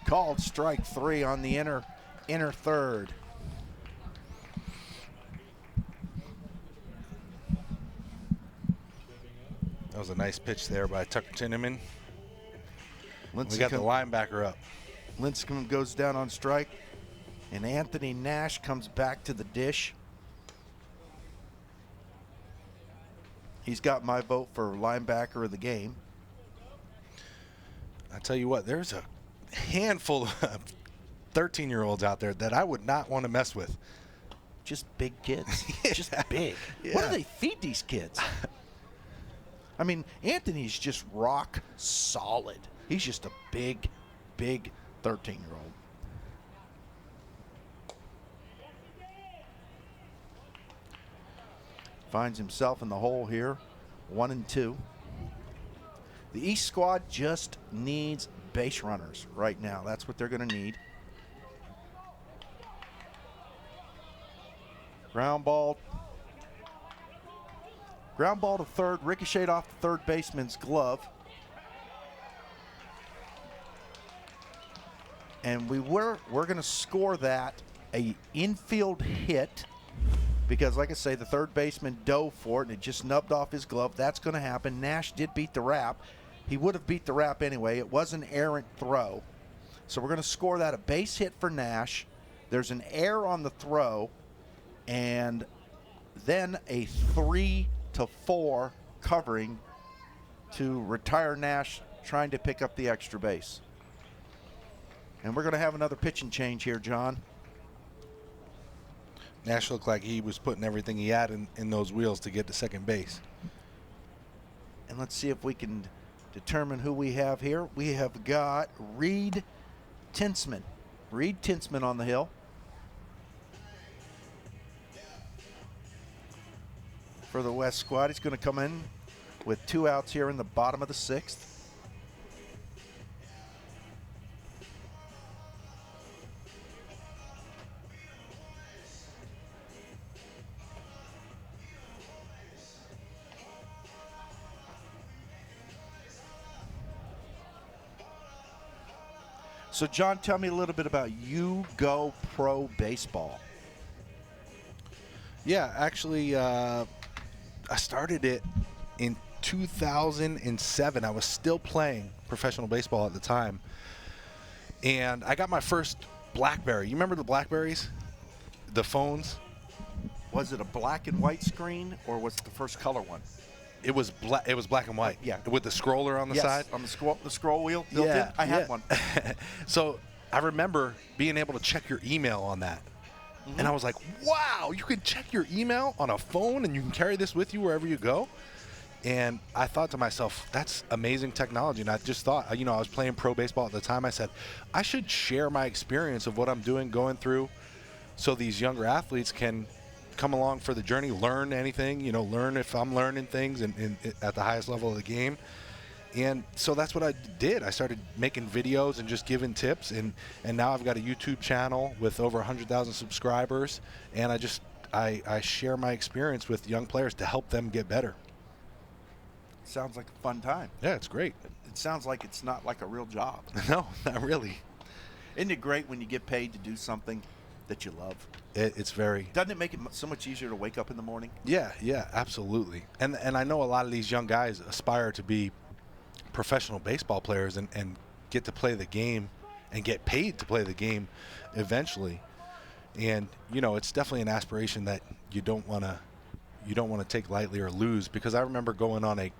Called strike 3 on the inner third. That was a nice pitch there by Tucker Tinneman. We got the linebacker up. Lincecum goes down on strike, and Anthony Nash comes back to the dish. He's got my vote for linebacker of the game. I tell you what, there's a handful of 13-year-olds out there that I would not want to mess with. Just big kids. Just big. Yeah. What do they feed these kids? I mean, Anthony's just rock solid. He's just a big 13-year-old. finds himself in the hole here, 1-2. The East squad just needs base runners right now. That's what they're going to need. Ground ball to third, ricocheted off the third baseman's glove. And we're going to score that a infield hit because, like I say, the third baseman dove for it and it just nubbed off his glove. That's going to happen. Nash did beat the wrap. He would have beat the wrap anyway. It was an errant throw. So we're going to score that a base hit for Nash. There's an error on the throw, and then a 3-4 covering to retire Nash trying to pick up the extra base. And we're going to have another pitching change here, John. Nash looked like he was putting everything he had in those wheels to get to second base. And let's see if we can determine who we have here. We have got Reed Tinsman. Reed Tinsman on the hill. For the West squad, he's going to come in with 2 outs here in the bottom of the 6th. So, John, tell me a little bit about You Go Pro Baseball. Yeah, actually, I started it in 2007. I was still playing professional baseball at the time. And I got my first BlackBerry. You remember the BlackBerries? The phones? Was it a black and white screen, or was it the first color one? It was black. It was black and white. Yeah. With the scroller on the side. On the scroll wheel built in. I had one. So I remember being able to check your email on that. Mm-hmm. And I was like, wow, you can check your email on a phone and you can carry this with you wherever you go. And I thought to myself, that's amazing technology. And I just thought, I was playing pro baseball at the time. I said, I should share my experience of what I'm doing, going through, so these younger athletes can come along for the journey, learn anything, learn if I'm learning things at the highest level of the game. And so that's what I did. I started making videos and just giving tips, and now I've got a YouTube channel with over 100,000 subscribers, and I share my experience with young players to help them get better. Sounds like a fun time. Yeah, it's great. It sounds like it's not like a real job. No, not really. Isn't it great when you get paid to do something that you love? It's very. Doesn't it make it so much easier to wake up in the morning? Yeah, absolutely. And I know a lot of these young guys aspire to be professional baseball players and get to play the game and get paid to play the game eventually. And it's definitely an aspiration that you don't want to take lightly or lose, because I remember going on a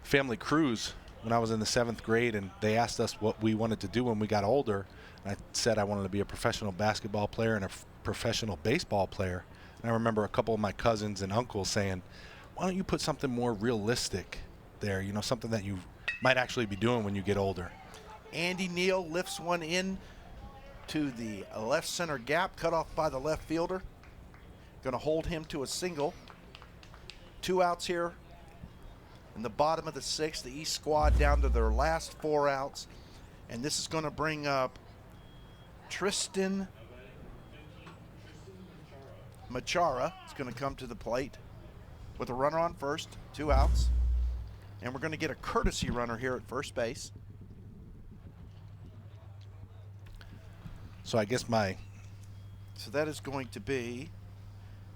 family cruise when I was in the 7th grade, and they asked us what we wanted to do when we got older. And I said I wanted to be a professional basketball player and a professional baseball player. And I remember a couple of my cousins and uncles saying, why don't you put something more realistic there, something that you might actually be doing when you get older. Andy Neal lifts one in to the left center gap, cut off by the left fielder. Going to hold him to a single. 2 outs here in the bottom of the 6th. The East squad down to their last 4 outs. And this is going to bring up Tristan Machara. Is going to come to the plate with a runner on first, 2 outs. And we're going to get a courtesy runner here at first base. So I guess So that is going to be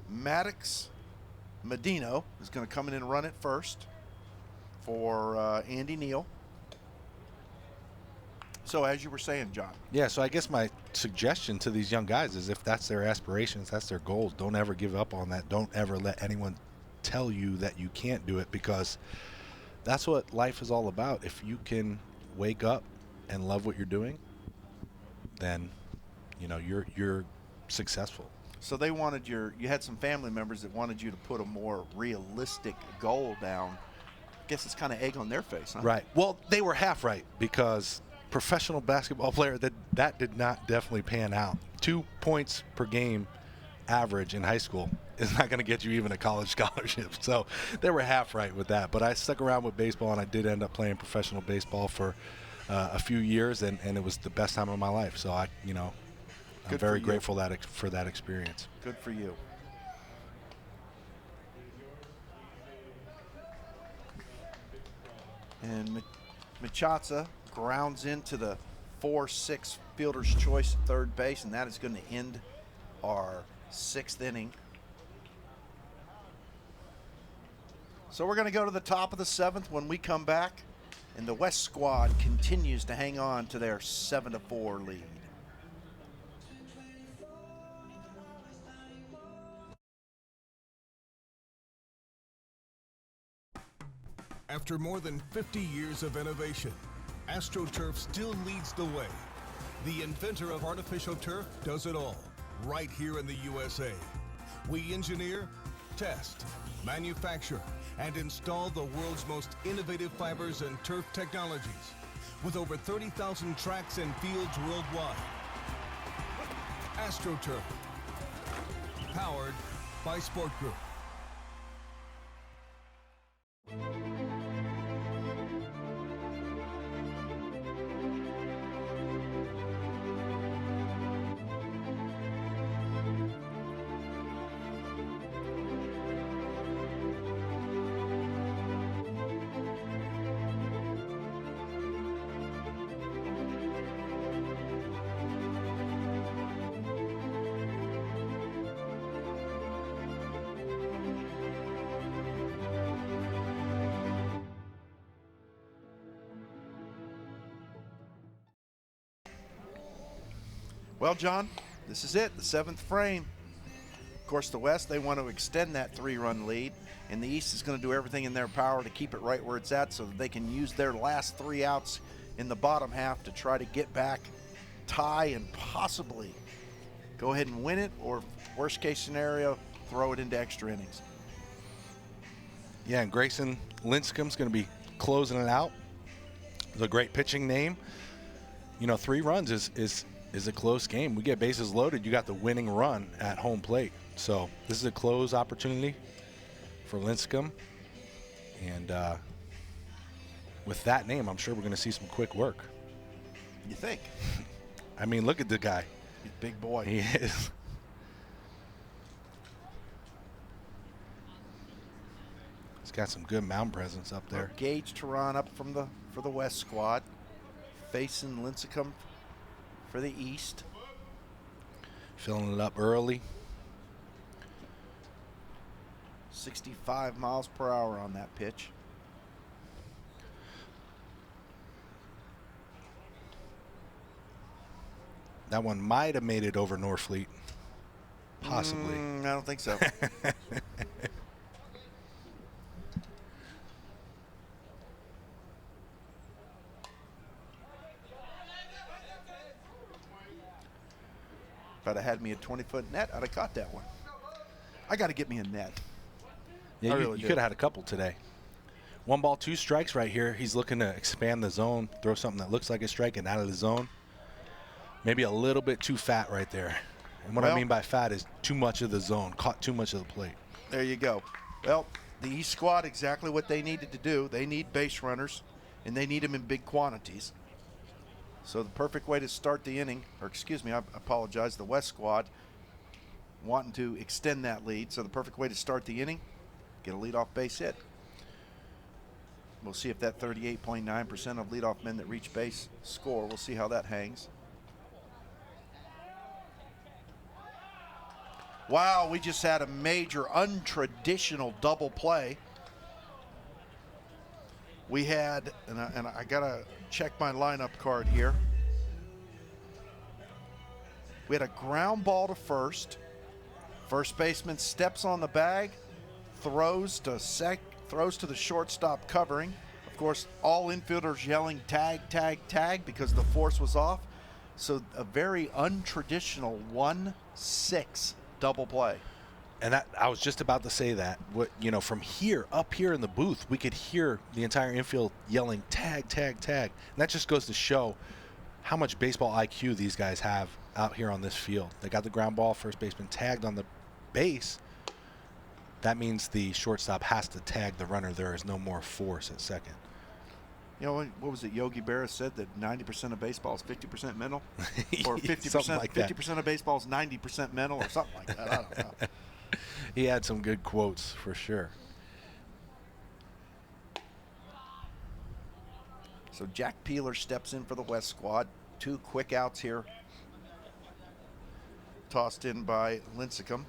Maddox Medino is going to come in and run it first for Andy Neal. So as you were saying, John. Yeah, so I guess my suggestion to these young guys is, if that's their aspirations, that's their goals, don't ever give up on that. Don't ever let anyone tell you that you can't do it, because that's what life is all about. If you can wake up and love what you're doing, then you're successful. So they wanted you had some family members that wanted you to put a more realistic goal down. I guess it's kind of egg on their face, huh? Right. Well, they were half right, because professional basketball player, that did not definitely pan out. 2 points per game average in high school is not going to get you even a college scholarship. So they were half right with that. But I stuck around with baseball, and I did end up playing professional baseball for a few years, and it was the best time of my life. So I'm very grateful for that experience. Good for you. And Machaca grounds into the 4-6 fielder's choice at third base, and that is going to end our 6th inning. So we're going to go to the top of the 7th when we come back, and the West squad continues to hang on to their 7-4 lead. After more than 50 years of innovation, AstroTurf still leads the way. The inventor of artificial turf does it all, right here in the USA. We engineer, test, manufacture, and install the world's most innovative fibers and turf technologies, with over 30,000 tracks and fields worldwide. AstroTurf, powered by Sport Group. Well, John, this is it, the 7th frame. Of course, the West, they want to extend that 3-run lead, and the East is going to do everything in their power to keep it right where it's at so that they can use their last 3 outs in the bottom half to try to get back, tie, and possibly go ahead and win it, or worst case scenario, throw it into extra innings. Yeah, and Grayson Lincecum's going to be closing it out. It's a great pitching name. 3 runs is a close game. We get bases loaded, you got the winning run at home plate. So this is a close opportunity for Lincecum. And with that name, I'm sure we're going to see some quick work. You think? I mean, look at the guy. He's a big boy. He is. He's got some good mound presence up there. Gage Tehran up for the West squad, facing Lincecum for the East. Filling it up early. 65 miles per hour on that pitch. That one might have made it over Norfleet. Possibly. I don't think so. If I'd have had me a 20-foot net, I'd have caught that one. I got to get me a net. Yeah, you could have had a couple today. 1 ball, 2 strikes right here. He's looking to expand the zone, throw something that looks like a strike and out of the zone. Maybe a little bit too fat right there. And what I mean by fat is too much of the zone, caught too much of the plate. There you go. Well, the East squad, exactly what they needed to do. They need base runners, and they need them in big quantities. So the perfect way to start the inning, or excuse me, I apologize, the West squad wanting to extend that lead. So the perfect way to start the inning, get a leadoff base hit. We'll see if that 38.9% of leadoff men that reach base score. We'll see how that hangs. Wow, we just had a major untraditional double play. We had, and I gotta check my lineup card here. We had a ground ball to first. First baseman steps on the bag, throws to the shortstop covering. Of course, all infielders yelling tag, tag, tag because the force was off. So a very untraditional 1-6 double play. And that, I was just about to say that. From here, up here in the booth, we could hear the entire infield yelling tag, tag, tag. And that just goes to show how much baseball IQ these guys have out here on this field. They got the ground ball, first baseman tagged on the base, that means the shortstop has to tag the runner. There is no more force at second. You know, what was it Yogi Berra said, that 90% of baseball is 50% mental? Or 50%, Something like that. 50% of baseball is 90% mental, or something like that. I don't know. He had some good quotes for sure. So Jack Peeler steps in for the West squad. 2 quick outs here. Tossed in by Lincecum.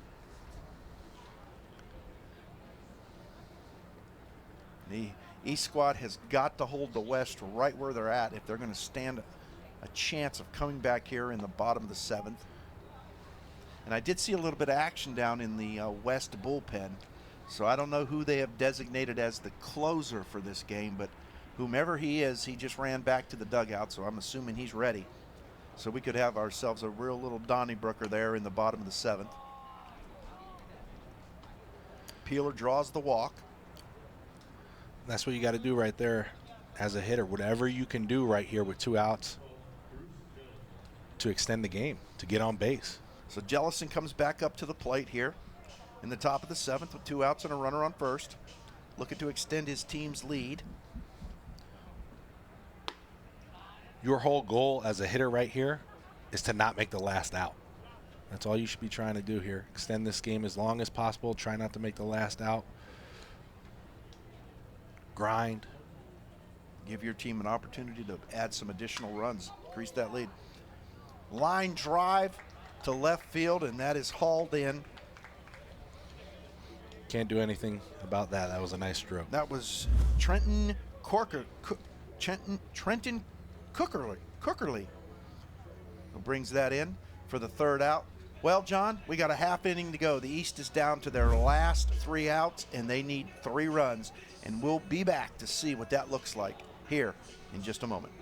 The East squad has got to hold the West right where they're at if they're going to stand a chance of coming back here in the bottom of the 7th. And I did see a little bit of action down in the West bullpen. So I don't know who they have designated as the closer for this game, but whomever he is, he just ran back to the dugout, so I'm assuming he's ready. So we could have ourselves a real little Donniebrooker there in the bottom of the 7th. Peeler draws the walk. That's what you got to do right there as a hitter. Whatever you can do right here with 2 outs to extend the game, to get on base. So Jellison comes back up to the plate here in the top of the 7th with 2 outs and a runner on first, looking to extend his team's lead. Your whole goal as a hitter right here is to not make the last out. That's all you should be trying to do here. Extend this game as long as possible. Try not to make the last out. Grind. Give your team an opportunity to add some additional runs, increase that lead. Line drive to left field, and that is hauled in. Can't do anything about that. That was a nice stroke. That was Trenton Cookerly who brings that in for the 3rd out. Well, John, we got a half inning to go. The East is down to their last 3 outs, and they need 3 runs. And we'll be back to see what that looks like here in just a moment.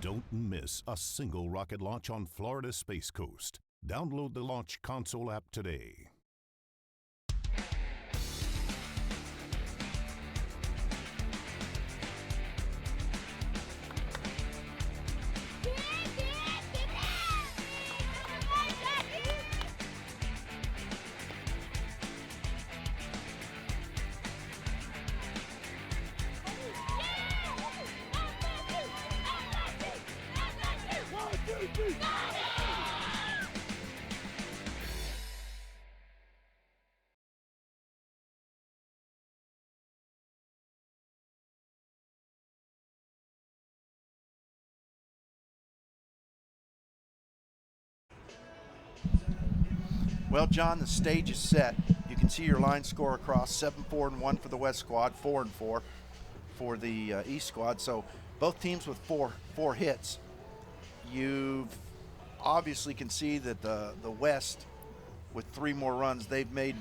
Don't miss a single rocket launch on Florida's Space Coast. Download the Launch Console app today. Well, John, the stage is set. You can see your line score across 7-4-1 for the West squad, 4-4 for the East squad. So both teams with four hits. You obviously can see that the West, with 3 more runs, they've made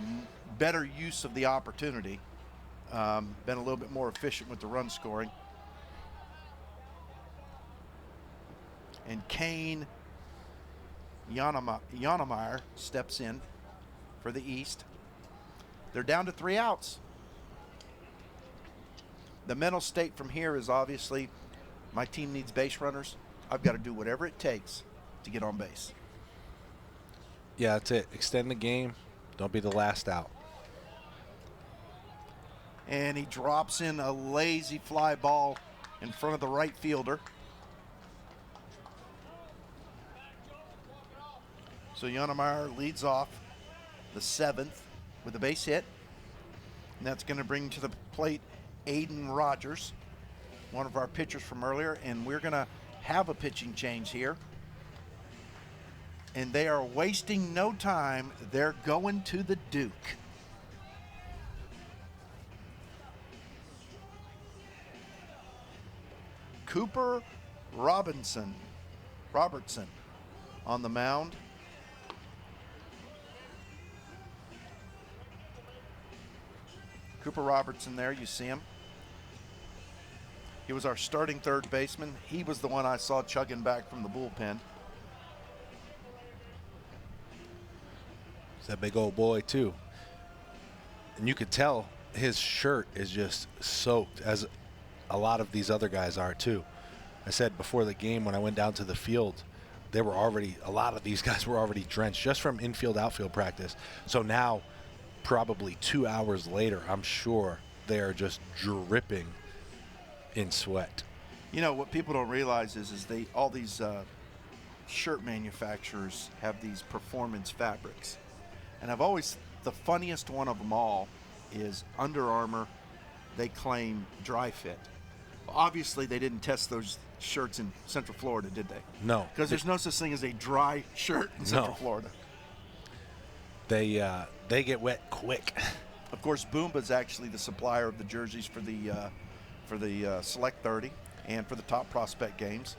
better use of the opportunity. Been a little bit more efficient with the run scoring. And Kane Yonemeyer steps in for the East. They're down to 3 outs. The mental state from here is obviously my team needs base runners. I've got to do whatever it takes to get on base. Yeah, that's it. Extend the game. Don't be the last out. And he drops in a lazy fly ball in front of the right fielder. So Yonemeyer leads off the 7th with a base hit. And that's going to bring to the plate Aiden Rogers, one of our pitchers from earlier. And we're going to have a pitching change here. And they are wasting no time. They're going to the Duke. Cooper Robertson on the mound. Cooper Robertson there, you see him. He was our starting third baseman. He was the one I saw chugging back from the bullpen. He's that big old boy, too. And you could tell his shirt is just soaked, as a lot of these other guys are, too. I said before the game when I went down to the field, a lot of these guys were already drenched just from infield, outfield practice. So now, probably 2 hours later, I'm sure they are just dripping in sweat. You know, what people don't realize is all these shirt manufacturers have these performance fabrics. And the funniest one of them all is Under Armour. They claim dry fit. Obviously, they didn't test those shirts in Central Florida, did they? No. Because there's no such thing as a dry shirt in Central Florida. They get wet quick. Of course, Boomba's actually the supplier of the jerseys for the Select 30 and for the Top Prospect games.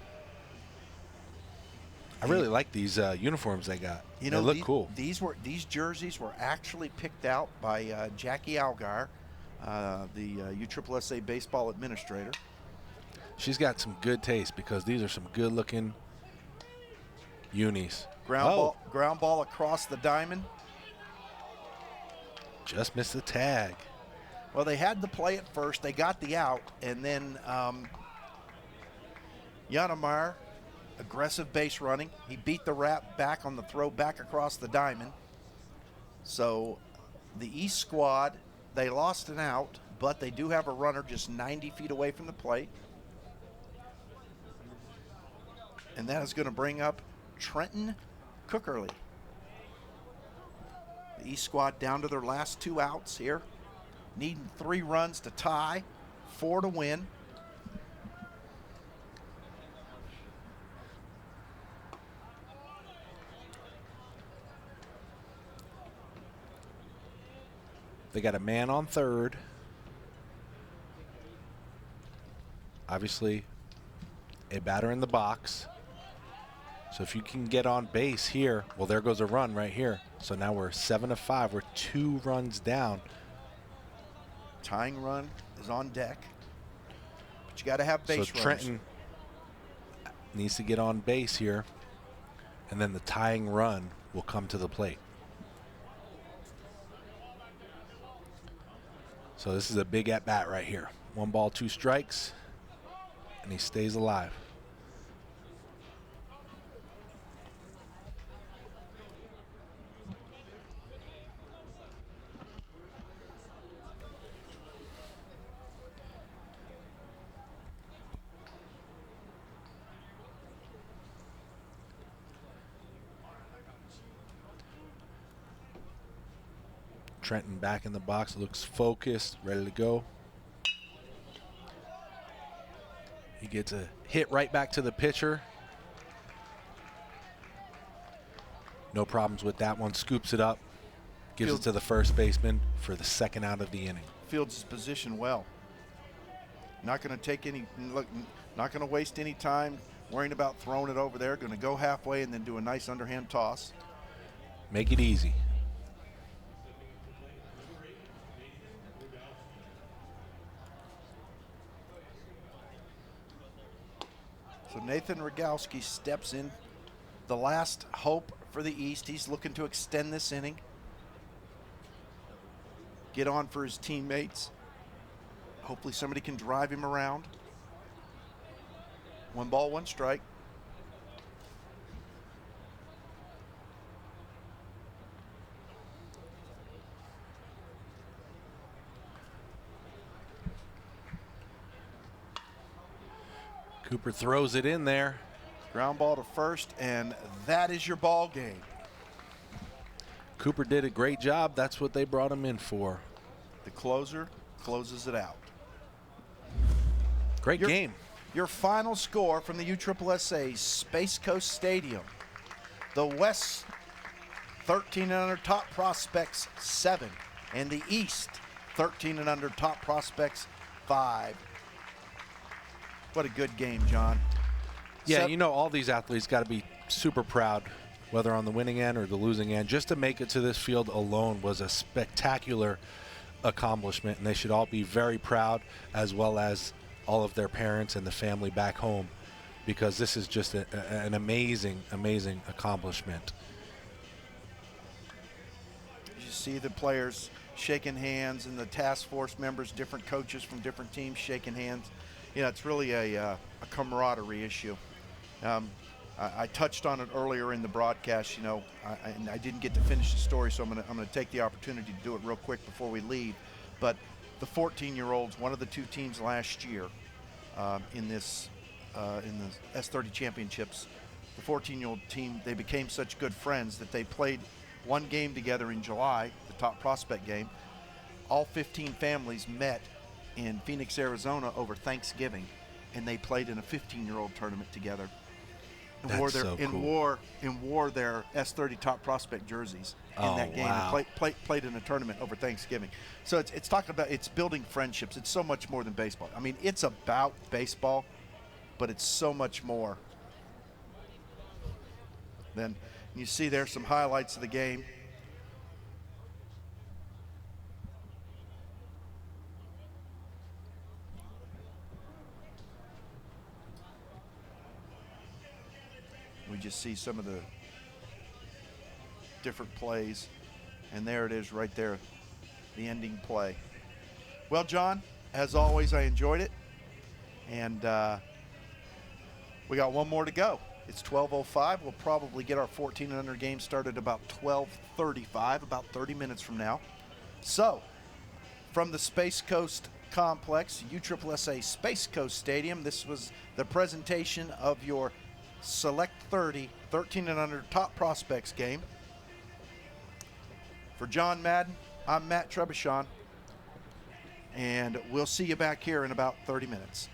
I really like these uniforms they got. You know, they look cool. These jerseys were actually picked out by Jackie Algar, the USSSA baseball administrator. She's got some good taste because these are some good-looking unis. Ground ball across the diamond. Just missed the tag. Well, they had to play it first. They got the out, and then Yanamar, aggressive base running. He beat the Rap back on the throw back across the diamond. So the East squad, they lost an out, but they do have a runner just 90 feet away from the plate. And that is going to bring up Trenton Cookerly. The East squad down to their last 2 outs here. Needing 3 runs to tie, 4 to win. They got a man on third. Obviously, a batter in the box. So if you can get on base here, well, there goes a run right here. So now we're 7 of 5. We're 2 runs down. Tying run is on deck. But you got to have base runners. So Trenton needs to get on base here. And then the tying run will come to the plate. So this is a big at-bat right here. 1 ball, 2 strikes, and he stays alive. Trenton back in the box, looks focused, ready to go. He gets a hit right back to the pitcher. No problems with that one, scoops it up, gives it to the first baseman for the 2nd out of the inning. Fields his position well. Not going to waste any time worrying about throwing it over there. Going to go halfway and then do a nice underhand toss. Make it easy. So Nathan Rogowski steps in, the last hope for the East. He's looking to extend this inning, get on for his teammates. Hopefully somebody can drive him around. 1 ball, 1 strike. Cooper throws it in there. Ground ball to first, and that is your ball game. Cooper did a great job. That's what they brought him in for. The closer closes it out. Great game. Your final score from the USSSA Space Coast Stadium. The West 13 and under top prospects 7, and the East 13 and under top prospects 5. What a good game, John. Yeah, you know, all these athletes got to be super proud, whether on the winning end or the losing end. Just to make it to this field alone was a spectacular accomplishment, and they should all be very proud, as well as all of their parents and the family back home, because this is just an amazing, amazing accomplishment. You see the players shaking hands and the task force members, different coaches from different teams shaking hands. It's really a camaraderie issue. I touched on it earlier in the broadcast. I didn't get to finish the story, so I'm gonna take the opportunity to do it real quick before we leave. But the 14-year-olds, one of the two teams last year in the S30 championships, the 14-year-old team, they became such good friends that they played one game together in July, the top prospect game. All 15 families met in Phoenix, Arizona over Thanksgiving, and they played in a 15-year-old tournament together. And wore their S30 top prospect jerseys in that game. Wow. And played in a tournament over Thanksgiving. So it's talking about, it's building friendships. It's so much more than baseball. I mean, it's about baseball, but it's so much more. Then you see there some highlights of the game. We just see some of the different plays, and there it is right there, the ending play. Well, John, as always, I enjoyed it, and we got one more to go. It's 12:05. We'll probably get our 14 and under game started about 12:35, about 30 minutes from now. So, from the Space Coast Complex, USSSA Space Coast Stadium, this was the presentation of your Select 30, 13 and under top prospects game. For John Madden, I'm Matt Trebuchon, and we'll see you back here in about 30 minutes.